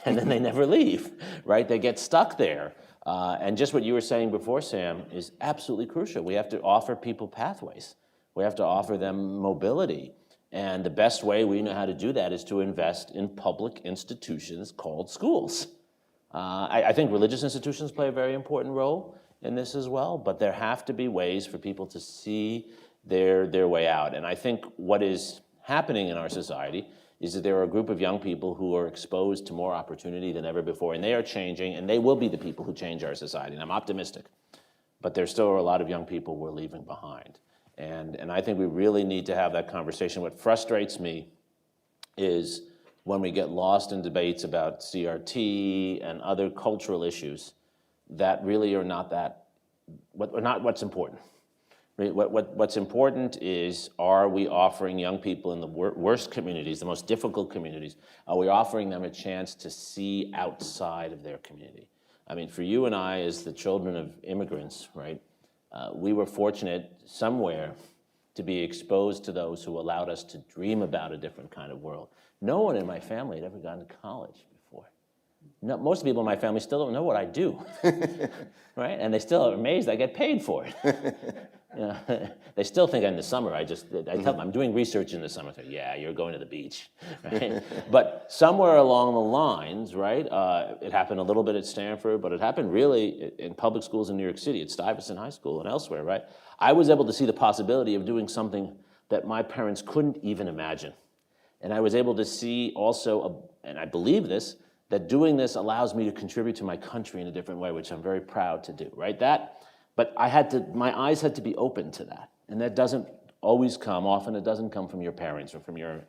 and then they never leave, right? They get stuck there. And just what you were saying before, Sam, is absolutely crucial. We have to offer people pathways. We have to offer them mobility. And the best way we know how to do that is to invest in public institutions called schools. I think religious institutions play a very important role in this as well, but there have to be ways for people to see their way out. And I think what is happening in our society is that there are a group of young people who are exposed to more opportunity than ever before, and they are changing, and they will be the people who change our society, and I'm optimistic. But there still are a lot of young people we're leaving behind. And I think we really need to have that conversation. What frustrates me is when we get lost in debates about CRT and other cultural issues that really are not what's important. What's important is, are we offering young people in the worst communities, the most difficult communities, are we offering them a chance to see outside of their community? I mean, for you and I, as the children of immigrants, right, we were fortunate somewhere to be exposed to those who allowed us to dream about a different kind of world. No one in my family had ever gone to college before. No, most people in my family still don't know what I do, right? And they still are amazed I get paid for it. They still think in the summer, I tell them I'm doing research in the summer. So, yeah, you're going to the beach, right? But somewhere along the lines, right, it happened a little bit at Stanford, but it happened really in public schools in New York City, at Stuyvesant High School and elsewhere, right? I was able to see the possibility of doing something that my parents couldn't even imagine. And I was able to see also, and I believe this, that doing this allows me to contribute to my country in a different way, which I'm very proud to do, right? But my eyes had to be open to that. And that doesn't always come, often it doesn't come from your parents or from your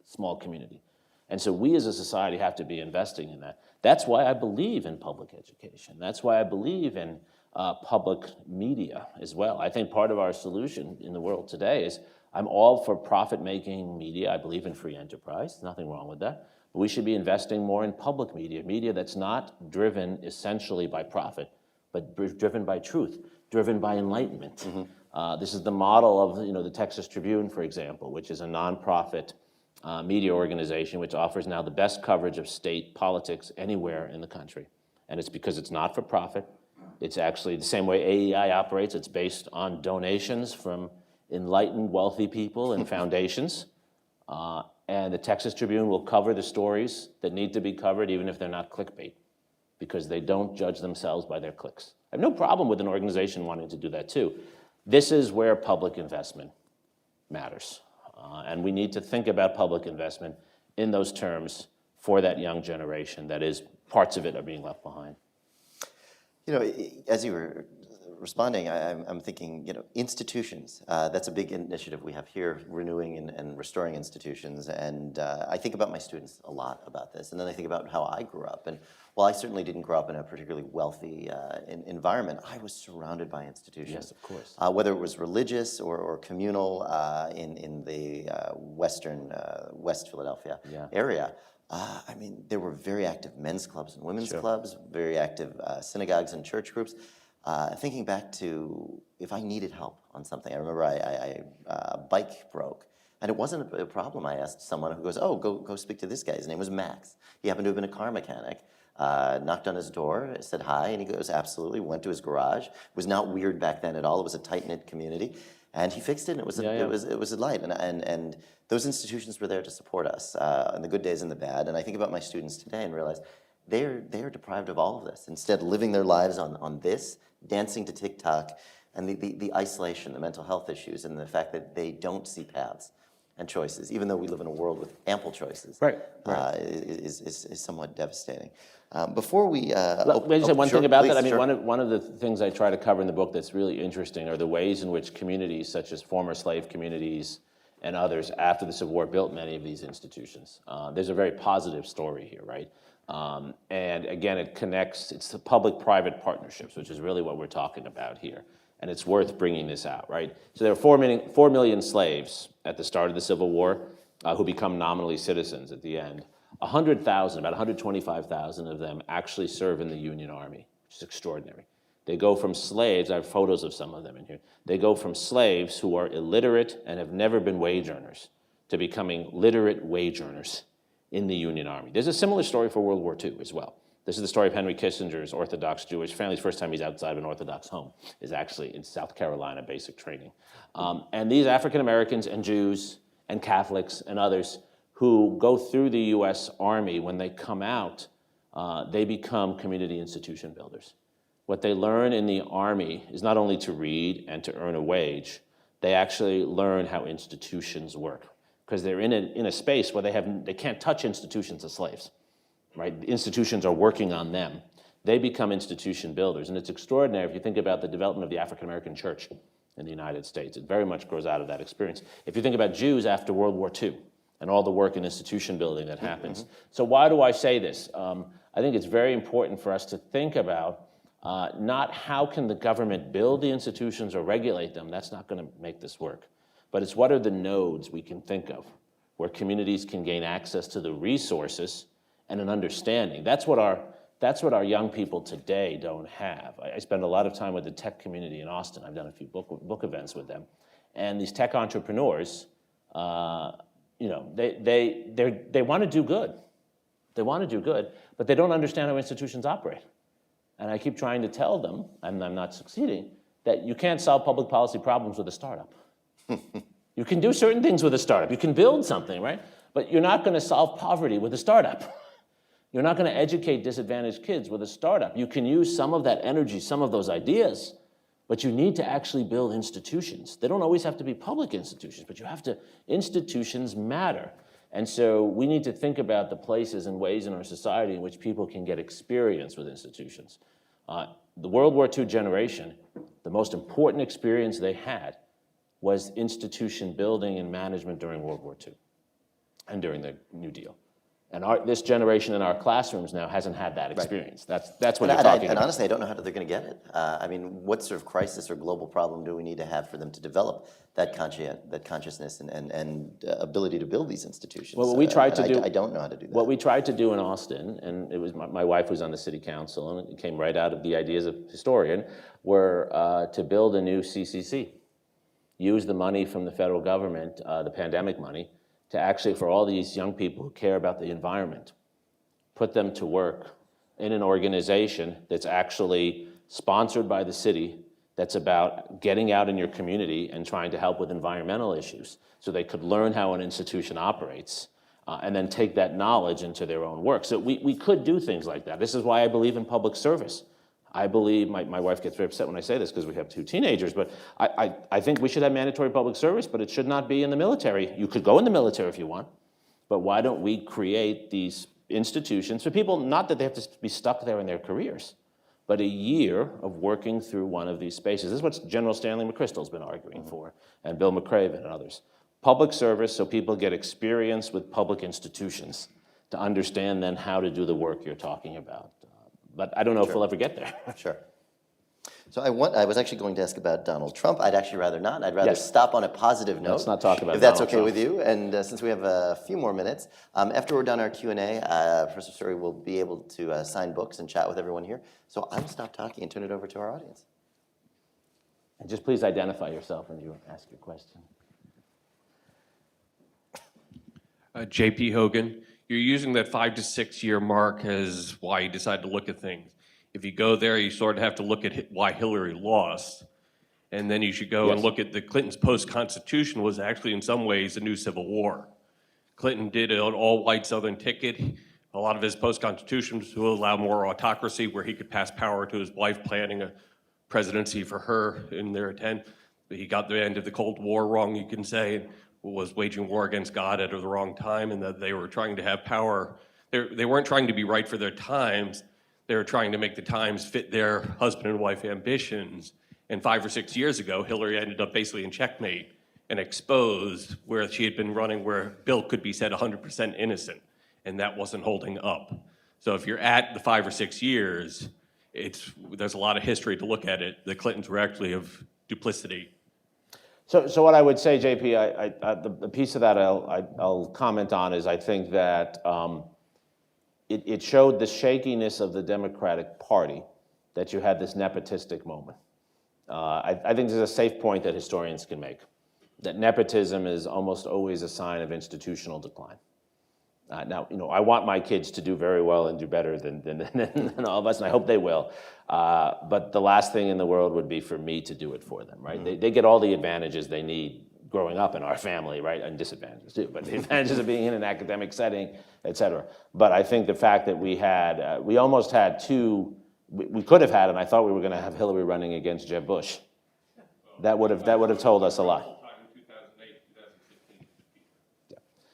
small community. And so we as a society have to be investing in that. That's why I believe in public education. That's why I believe in public media as well. I think part of our solution in the world today is I'm all for profit-making media. I believe in free enterprise. Nothing wrong with that. But we should be investing more in public media, media that's not driven essentially by profit, but driven by truth, driven by enlightenment. This is the model of the Texas Tribune, for example, which is a nonprofit media organization which offers now the best coverage of state politics anywhere in the country. And it's because it's not for profit. It's actually the same way AEI operates. It's based on donations from enlightened, wealthy people and foundations. And the Texas Tribune will cover the stories that need to be covered, even if they're not clickbait, because they don't judge themselves by their clicks. I have no problem with an organization wanting to do that too. This is where public investment matters. And we need to think about public investment in those terms for that young generation that is, parts of it are being left behind. As you were responding, I'm thinking, institutions. That's a big initiative we have here, renewing and restoring institutions. And I think about my students a lot about this. And then I think about how I grew up. And while I certainly didn't grow up in a particularly wealthy environment, I was surrounded by institutions. Yes, of course. Whether it was religious or communal in the West Philadelphia area. There were very active men's clubs and women's clubs, very active synagogues and church groups. Thinking back to if I needed help on something, I remember a bike broke, and it wasn't a problem. I asked someone who goes, "Oh, go speak to this guy." His name was Max. He happened to have been a car mechanic. Knocked on his door, said hi, and he goes, "Absolutely." Went to his garage. It was not weird back then at all. It was a tight-knit community, and he fixed it. And it was a light, and those institutions were there to support us in the good days and the bad. And I think about my students today and realize they're deprived of all of this. Instead, living their lives on this, dancing to TikTok, and the isolation, the mental health issues, and the fact that they don't see paths and choices, even though we live in a world with ample choices, is somewhat devastating. Before we let me say one thing about that. One of the things I try to cover in the book that's really interesting are the ways in which communities, such as former slave communities and others, after the Civil War, built many of these institutions. There's a very positive story here, right? And again, it's the public-private partnerships, which is really what we're talking about here. And it's worth bringing this out, right? So there are 4 million slaves at the start of the Civil War who become nominally citizens at the end. 100,000, about 125,000 of them actually serve in the Union Army, which is extraordinary. They go from slaves, I have photos of some of them in here, they go from slaves who are illiterate and have never been wage earners to becoming literate wage earners in the Union Army. There's a similar story for World War II as well. This is the story of Henry Kissinger's Orthodox Jewish family. The first time he's outside of an Orthodox home is actually in South Carolina, basic training. And these African Americans and Jews and Catholics and others who go through the U.S. Army, when they come out, they become community institution builders. What they learn in the Army is not only to read and to earn a wage, they actually learn how institutions work, because they're in a space where they can't touch institutions as slaves. Right? Institutions are working on them. They become institution builders. And it's extraordinary if you think about the development of the African American church in the United States. It very much grows out of that experience. If you think about Jews after World War II and all the work in institution building that happens. So why do I say this? I think it's very important for us to think about not how can the government build the institutions or regulate them. That's not going to make this work. But it's what are the nodes we can think of where communities can gain access to the resources and an understanding. That's what our young people today don't have. I spend a lot of time with the tech community in Austin. I've done a few book events with them. And these tech entrepreneurs, they want to do good. They want to do good, but they don't understand how institutions operate. And I keep trying to tell them, and I'm not succeeding, that you can't solve public policy problems with a startup. You can do certain things with a startup. You can build something, right? But you're not going to solve poverty with a startup. You're not going to educate disadvantaged kids with a startup. You can use some of that energy, some of those ideas, but you need to actually build institutions. They don't always have to be public institutions, but institutions matter. And so we need to think about the places and ways in our society in which people can get experience with institutions. The World War II generation, the most important experience they had was institution building and management during World War II and during the New Deal. And this generation in our classrooms now hasn't had that experience. That's what you're And talking about. honestly, I don't know how they're going to get it. I mean, what sort of crisis or global problem do we need to have for them to develop that consciousness and ability to build these institutions? Well, what we tried to do, I don't know how to do that. What we tried to do in Austin, and it was my wife was on the city council, and it came right out of the ideas of historian, were to build a new CCC, use the money from the federal government, the pandemic money, to actually, for all these young people who care about the environment, put them to work in an organization that's actually sponsored by the city, that's about getting out in your community and trying to help with environmental issues, so they could learn how an institution operates, and then take that knowledge into their own work. So we could do things like that. This is why I believe in public service. I believe, my wife gets very upset when I say this because we have 2 teenagers, but I think we should have mandatory public service, but it should not be in the military. You could go in the military if you want, but why don't we create these institutions for people, not that they have to be stuck there in their careers, but a year of working through one of these spaces. This is what General Stanley McChrystal's been arguing for, and Bill McCraven and others. Public service so people get experience with public institutions to understand then how to do the work you're talking about. But I don't know if we'll ever get there. Sure. So I was actually going to ask about Donald Trump. I'd actually rather not. I'd rather stop on a positive note. Let's not talk about if that's Donald okay Trump. with you. And since we have a few more minutes, after we're done our Q&A, Professor Suri will be able to sign books and chat with everyone here. So I will stop talking and turn it over to our audience. And just please identify yourself when you ask your question. J.P. Hogan, you're using that 5 to 6 year mark as why you decide to look at things. If you go there, you sort of have to look at why Hillary lost, and then you should go and look at the Clinton's post-Constitution was actually in some ways a new civil war. Clinton did an all-white Southern ticket. A lot of his post-Constitutions will allow more autocracy where he could pass power to his wife, planning a presidency for her in their attempt. But he got the end of the Cold War wrong, you can say, was waging war against God at the wrong time, and that they were trying to have power. They weren't trying to be right for their times. They were trying to make the times fit their husband and wife ambitions. And 5 or 6 years ago, Hillary ended up basically in checkmate and exposed where she had been running where Bill could be said 100% innocent, and that wasn't holding up. So if you're at the 5 or 6 years, there's a lot of history to look at it. The Clintons were actually of duplicity. So what I would say, JP, the piece of that I'll comment on is I think that it showed the shakiness of the Democratic Party that you had this nepotistic moment. I think there's a safe point that historians can make, that nepotism is almost always a sign of institutional decline. Now, I want my kids to do very well and do better than all of us, and I hope they will. But the last thing in the world would be for me to do it for them, right? Mm-hmm. They get all the advantages they need growing up in our family, right? And disadvantages too, but the advantages of being in an academic setting, et cetera. But I think the fact that we almost had we could have had, and I thought we were going to have Hillary running against Jeb Bush. That would have told us a lot.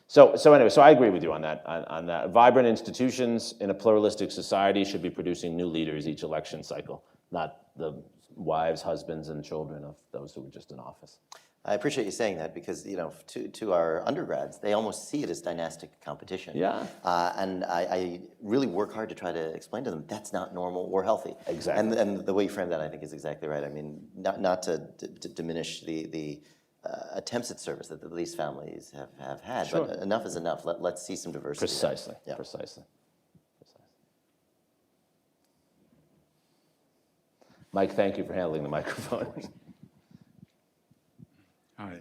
So anyway, so I agree with you on that. Vibrant institutions in a pluralistic society should be producing new leaders each election cycle, not the wives, husbands, and children of those who were just in office. I appreciate you saying that because, to our undergrads, they almost see it as dynastic competition. Yeah. And I really work hard to try to explain to them that's not normal or healthy. Exactly. And the way you frame that, I think, is exactly right. I mean, not to diminish the attempts at service that these families have had, Sure. but enough is enough. Let's see some diversity. Precisely. Yeah. Precisely. Mike, thank you for handling the microphone. Hi,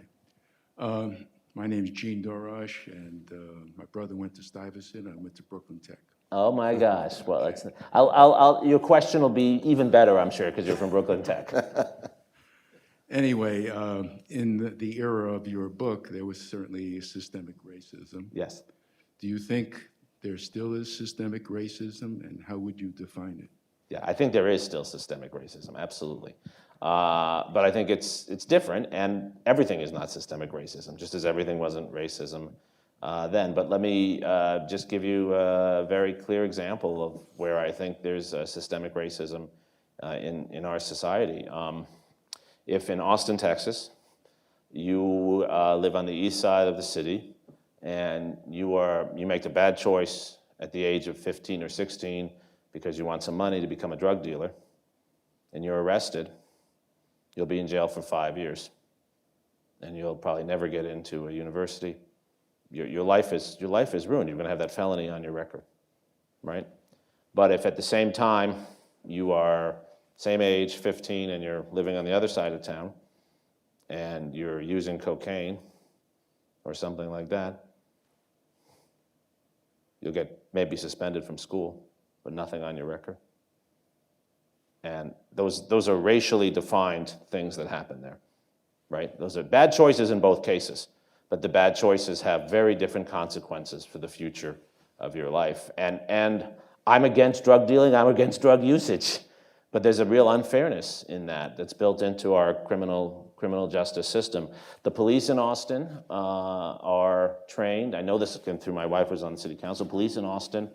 my name is Gene Dorosh, and my brother went to Stuyvesant. I went to Brooklyn Tech. Oh my gosh! Well, your question will be even better, I'm sure, because you're from Brooklyn Tech. Anyway, in the era of your book, there was certainly systemic racism. Yes. Do you think there still is systemic racism, and how would you define it? Yeah, I think there is still systemic racism, absolutely. But I think it's different, and everything is not systemic racism, just as everything wasn't racism then. But let me just give you a very clear example of where I think there's systemic racism in our society. If in Austin, Texas, you live on the east side of the city, and you make a bad choice at the age of 15 or 16 because you want some money to become a drug dealer, and you're arrested, you'll be in jail for 5 years, and you'll probably never get into a university. Your life is ruined. You're going to have that felony on your record, right? But if at the same time you are same age, 15, and you're living on the other side of town, and you're using cocaine or something like that, you'll get maybe suspended from school, but nothing on your record. And those are racially defined things that happen there, right? Those are bad choices in both cases, but the bad choices have very different consequences for the future of your life. And I'm against drug dealing, I'm against drug usage, but there's a real unfairness in that's built into our criminal justice system. The police in Austin are trained, I know this through my wife was on the city council, police in Austin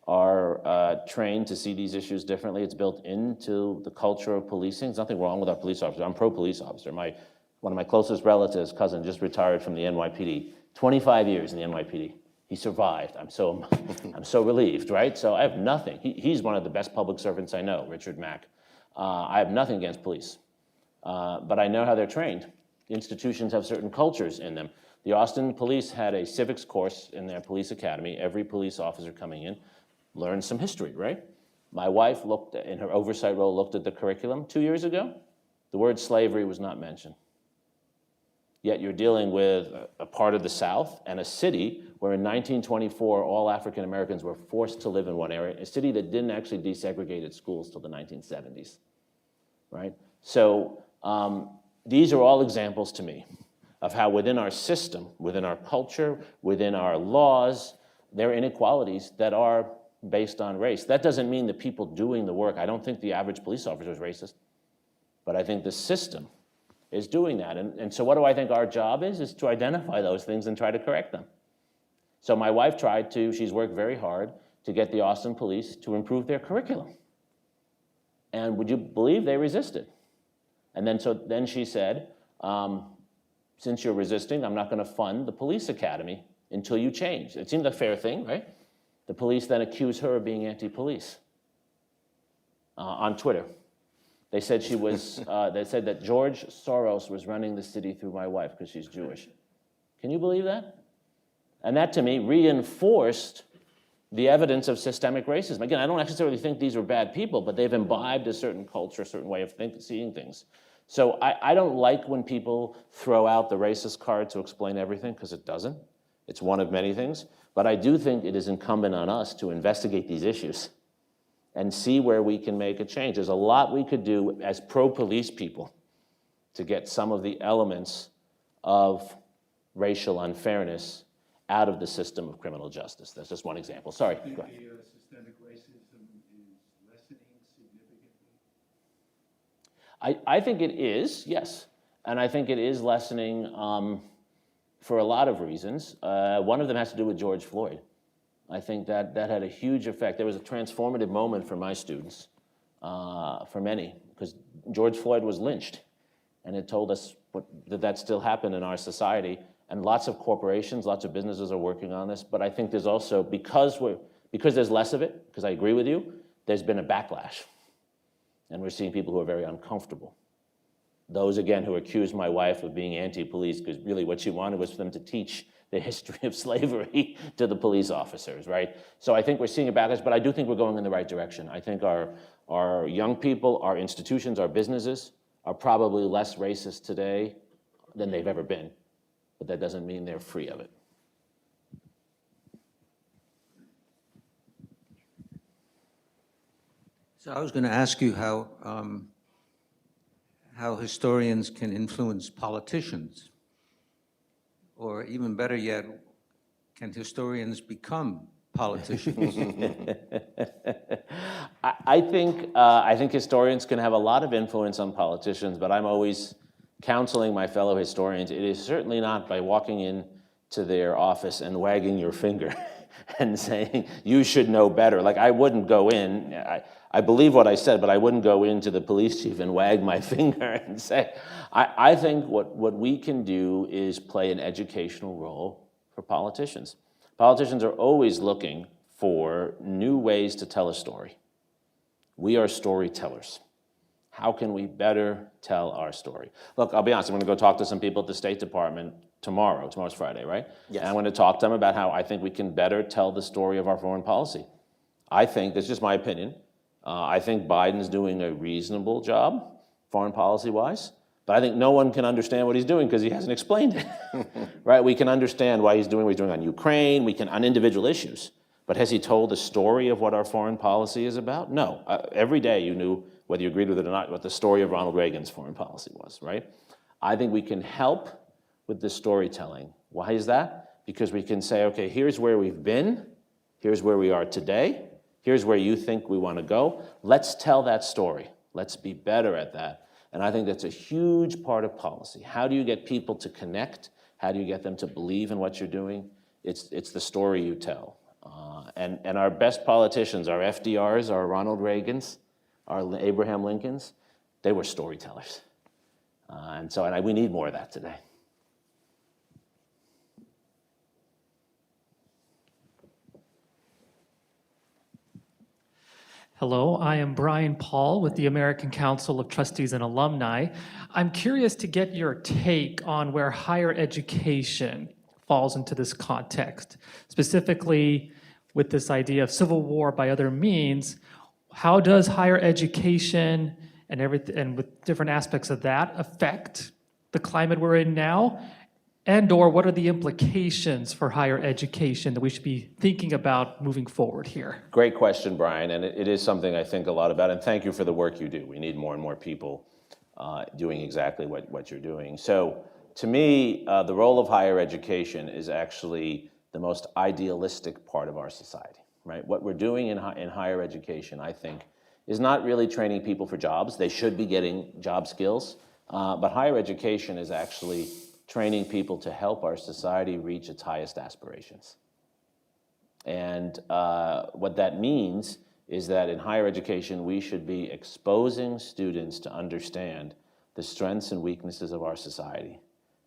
are trained to see these issues differently. It's built into the culture of policing. There's nothing wrong with our police officers. I'm pro-police officer. One of my closest relatives, cousin, just retired from the NYPD. 25 years in the NYPD. He survived. I'm so relieved, right? So I have nothing. He's one of the best public servants I know, Richard Mack. I have nothing against police, but I know how they're trained. The institutions have certain cultures in them. The Austin police had a civics course in their police academy. Every police officer coming in learned some history, right? My wife in her oversight role, looked at the curriculum 2 years ago. The word slavery was not mentioned. Yet you're dealing with a part of the South and a city where in 1924, all African Americans were forced to live in one area, a city that didn't actually desegregate its schools till the 1970s, right? So these are all examples to me of how within our system, within our culture, within our laws, there are inequalities that are based on race. That doesn't mean the people doing the work. I don't think the average police officer is racist, but I think the system is doing that. And so what do I think our job is to identify those things and try to correct them. So my wife she's worked very hard to get the Austin police to improve their curriculum. And would you believe they resisted? And then she said, since you're resisting, I'm not gonna fund the police academy until you change. It seemed a fair thing, right? The police then accused her of being anti-police on Twitter. They said they said that George Soros was running the city through my wife because she's Jewish. Can you believe that? And that to me reinforced the evidence of systemic racism. Again, I don't necessarily think these are bad people, but they've imbibed a certain culture, a certain way of seeing things. So I don't like when people throw out the racist card to explain everything, because it doesn't. It's one of many things. But I do think it is incumbent on us to investigate these issues and see where we can make a change. There's a lot we could do as pro-police people to get some of the elements of racial unfairness out of the system of criminal justice. That's just one example. Sorry. Do you think the systemic racism is lessening significantly? I think it is, yes. And I think it is lessening for a lot of reasons. One of them has to do with George Floyd. I think that had a huge effect. There was a transformative moment for my students, for many, because George Floyd was lynched. And it told us that still happened in our society. And lots of corporations, lots of businesses are working on this. But I think there's also, because there's less of it, because I agree with you, there's been a backlash. And we're seeing people who are very uncomfortable. Those, again, who accused my wife of being anti-police, because really what she wanted was for them to teach the history of slavery to the police officers, right? So I think we're seeing a backlash, but I do think we're going in the right direction. I think our young people, our institutions, our businesses are probably less racist today than they've ever been, but that doesn't mean they're free of it. So I was going to ask you how historians can influence politicians, or even better yet, can historians become politicians? I think historians can have a lot of influence on politicians, but I'm always counseling my fellow historians. It is certainly not by walking into their office and wagging your finger and saying, you should know better. Like, I wouldn't go in, I believe what I said, but I wouldn't go into the police chief and wag my finger and say, I think what we can do is play an educational role for politicians. Politicians are always looking for new ways to tell a story. We are storytellers. How can we better tell our story? Look, I'll be honest, I'm going to go talk to some people at the State Department tomorrow. Tomorrow's Friday, right? Yes. And I'm going to talk to them about how I think we can better tell the story of our foreign policy. I think, that's just my opinion, I think Biden's doing a reasonable job, foreign policy-wise, but I think no one can understand what he's doing because he hasn't explained it, right? We can understand why he's doing what he's doing on Ukraine, we can on individual issues, but has he told the story of what our foreign policy is about? No. Every day you knew, whether you agreed with it or not, what the story of Ronald Reagan's foreign policy was, right? I think we can help with the storytelling. Why is that? Because we can say, okay, here's where we've been, here's where we are today, here's where you think we want to go. Let's tell that story. Let's be better at that. And I think that's a huge part of policy. How do you get people to connect? How do you get them to believe in what you're doing? It's the story you tell. And our best politicians, our FDRs, our Ronald Reagans, our Abraham Lincolns, they were storytellers. And we need more of that today. Hello, I am Brian Paul with the American Council of Trustees and Alumni. I'm curious to get your take on where higher education falls into this context. Specifically, with this idea of civil war by other means, how does higher education and with different aspects of that affect the climate we're in now? And/or what are the implications for higher education that we should be thinking about moving forward here? Great question, Brian, and it is something I think a lot about, and thank you for the work you do. We need more and more people doing exactly what you're doing. So to me, the role of higher education is actually the most idealistic part of our society, right? What we're doing in higher education, I think, is not really training people for jobs. They should be getting job skills, but higher education is actually training people to help our society reach its highest aspirations. And what that means is that in higher education, we should be exposing students to understand the strengths and weaknesses of our society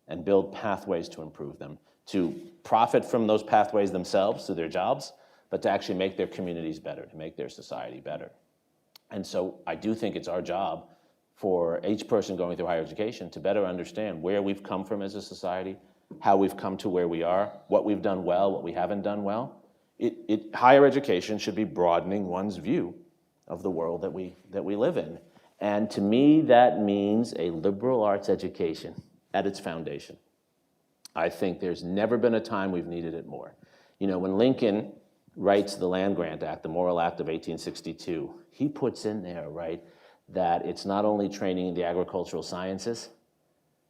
and build pathways to improve them, to profit from those pathways themselves through their jobs, but to actually make their communities better, to make their society better. And so I do think it's our job for each person going through higher education to better understand where we've come from as a society, how we've come to where we are, what we've done well, what we haven't done well. Higher education should be broadening one's view of the world that we live in. And to me, that means a liberal arts education at its foundation. I think there's never been a time we've needed it more. You know, when Lincoln writes the Land Grant Act, the Morrill Act of 1862, he puts in there, right, that it's not only training in the agricultural sciences,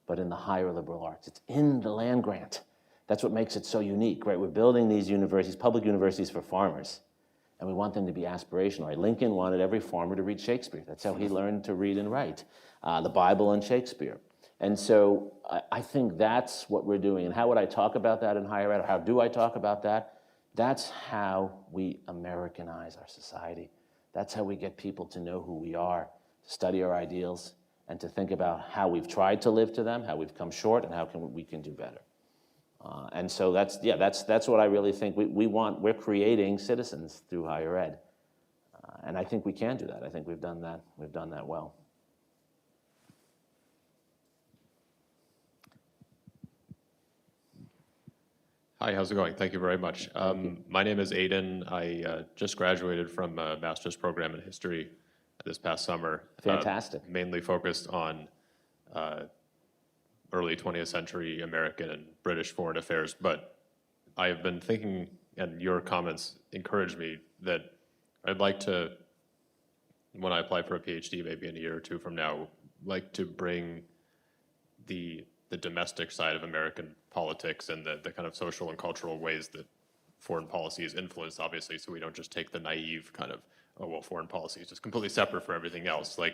but in the higher liberal arts. It's in the land grant. That's what makes it so unique, right? We're building these universities, public universities for farmers, and we want them to be aspirational, right? Lincoln wanted every farmer to read Shakespeare. That's how he learned to read and write, the Bible and Shakespeare. And so I think that's what we're doing. And how would I talk about that in higher ed, or how do I talk about that? That's how we Americanize our society. That's how we get people to know who we are, to study our ideals, and to think about how we've tried to live to them, how we've come short, and how we can do better. And so that's what I really think we're creating citizens through higher ed. And I think we can do that. I think we've done that well. Hi, how's it going? Thank you very much. My name is Aiden. I just graduated from a master's program in history this past summer. Fantastic. Mainly focused on early 20th century American and British foreign affairs. But I have been thinking, and your comments encouraged me, that I'd like to, when I apply for a PhD, maybe in a year or two from now, like to bring the domestic side of American politics and the kind of social and cultural ways that foreign policy is influenced, obviously, so we don't just take the naive kind of, oh, well, foreign policy is just completely separate from everything else. Like,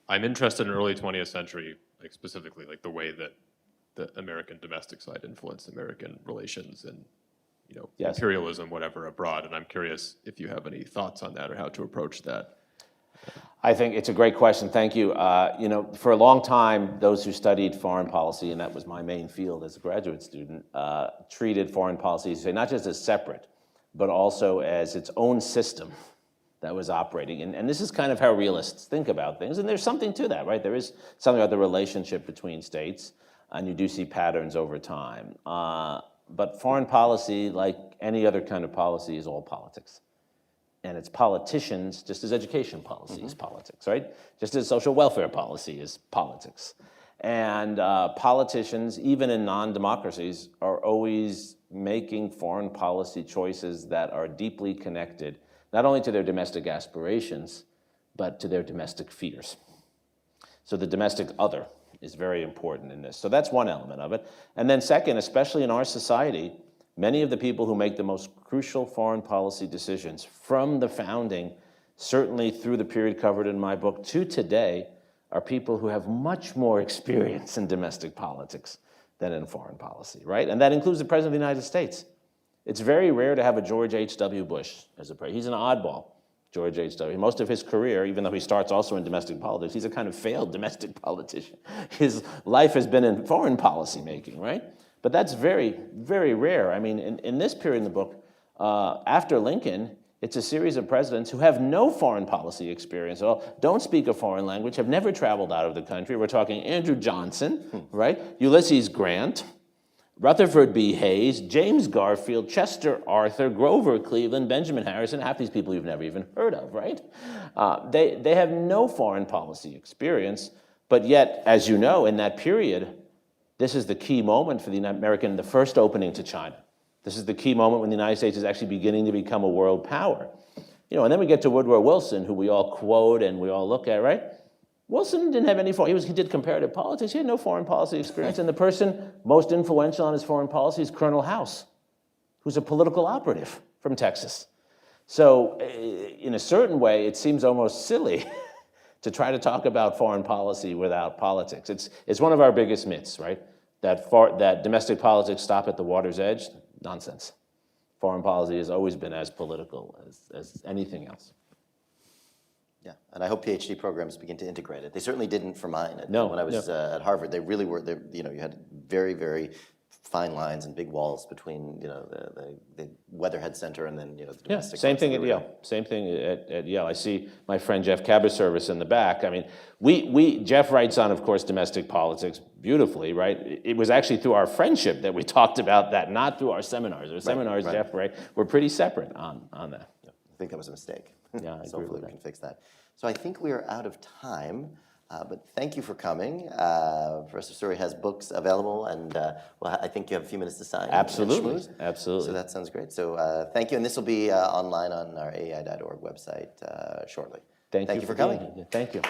I'm interested in early 20th century, like specifically, like the way that the American domestic side influenced American relations and, you know, yes, imperialism, whatever, abroad. And I'm curious if you have any thoughts on that or how to approach that. I think it's a great question. Thank you. You know, for a long time, those who studied foreign policy, and that was my main field as a graduate student, treated foreign policy not just as separate, but also as its own system that was operating. And this is kind of how realists think about things. And there's something to that, right? There is something about the relationship between states, and you do see patterns over time. But foreign policy, like any other kind of policy, is all politics. And it's politicians, just as education policy is politics, right? Just as social welfare policy is politics. And politicians, even in non-democracies, are always making foreign policy choices that are deeply connected, not only to their domestic aspirations, but to their domestic fears. So the domestic other is very important in this. So that's one element of it. And then second, especially in our society, many of the people who make the most crucial foreign policy decisions from the founding, certainly through the period covered in my book, to today, are people who have much more experience in domestic politics than in foreign policy, right? And that includes the President of the United States. It's very rare to have a George H.W. Bush as a president. He's an oddball, George H.W. Most of his career, even though he starts also in domestic politics, he's a kind of failed domestic politician. His life has been in foreign policy making, right? But that's very, very rare. I mean, in this period in the book, after Lincoln, it's a series of presidents who have no foreign policy experience at all, don't speak a foreign language, have never traveled out of the country. We're talking Andrew Johnson, right? Ulysses Grant, Rutherford B. Hayes, James Garfield, Chester Arthur, Grover Cleveland, Benjamin Harrison, half these people you've never even heard of, right? They have no foreign policy experience, but yet, as you know, in that period, this is the key moment for the first opening to China. This is the key moment when the United States is actually beginning to become a world power. You know, and then we get to Woodrow Wilson, who we all quote and we all look at, right? Wilson didn't have any foreign, he did comparative politics, he had no foreign policy experience, and the person most influential on his foreign policy is Colonel House, who's a political operative from Texas. So in a certain way, it seems almost silly to try to talk about foreign policy without politics. It's one of our biggest myths, right? That domestic politics stop at the water's edge. Nonsense. Foreign policy has always been as political as anything else. Yeah, and I hope PhD programs begin to integrate it. They certainly didn't for mine. No, when I was at Harvard, they really were. You know, you had very, very fine lines and big walls between, you know, the Weatherhead Center and then, you know, the domestic. Same thing at Yale. Same thing at Yale. I see my friend Jeff Caberservice in the back. I mean, Jeff writes on, of course, domestic politics beautifully, right? It was actually through our friendship that we talked about that, not through our seminars. Our seminars, right. Jeff, right, were pretty separate on that. Yeah, I think that was a mistake. Yeah, I so agree hopefully with we can fix that. So I think we are out of time. But thank you for coming. Professor Suri has books available, and well, I think you have a few minutes to sign. Absolutely, absolutely. So that sounds great. So thank you, and this will be online on our AEI.org website shortly. Thank you for coming. Thank you.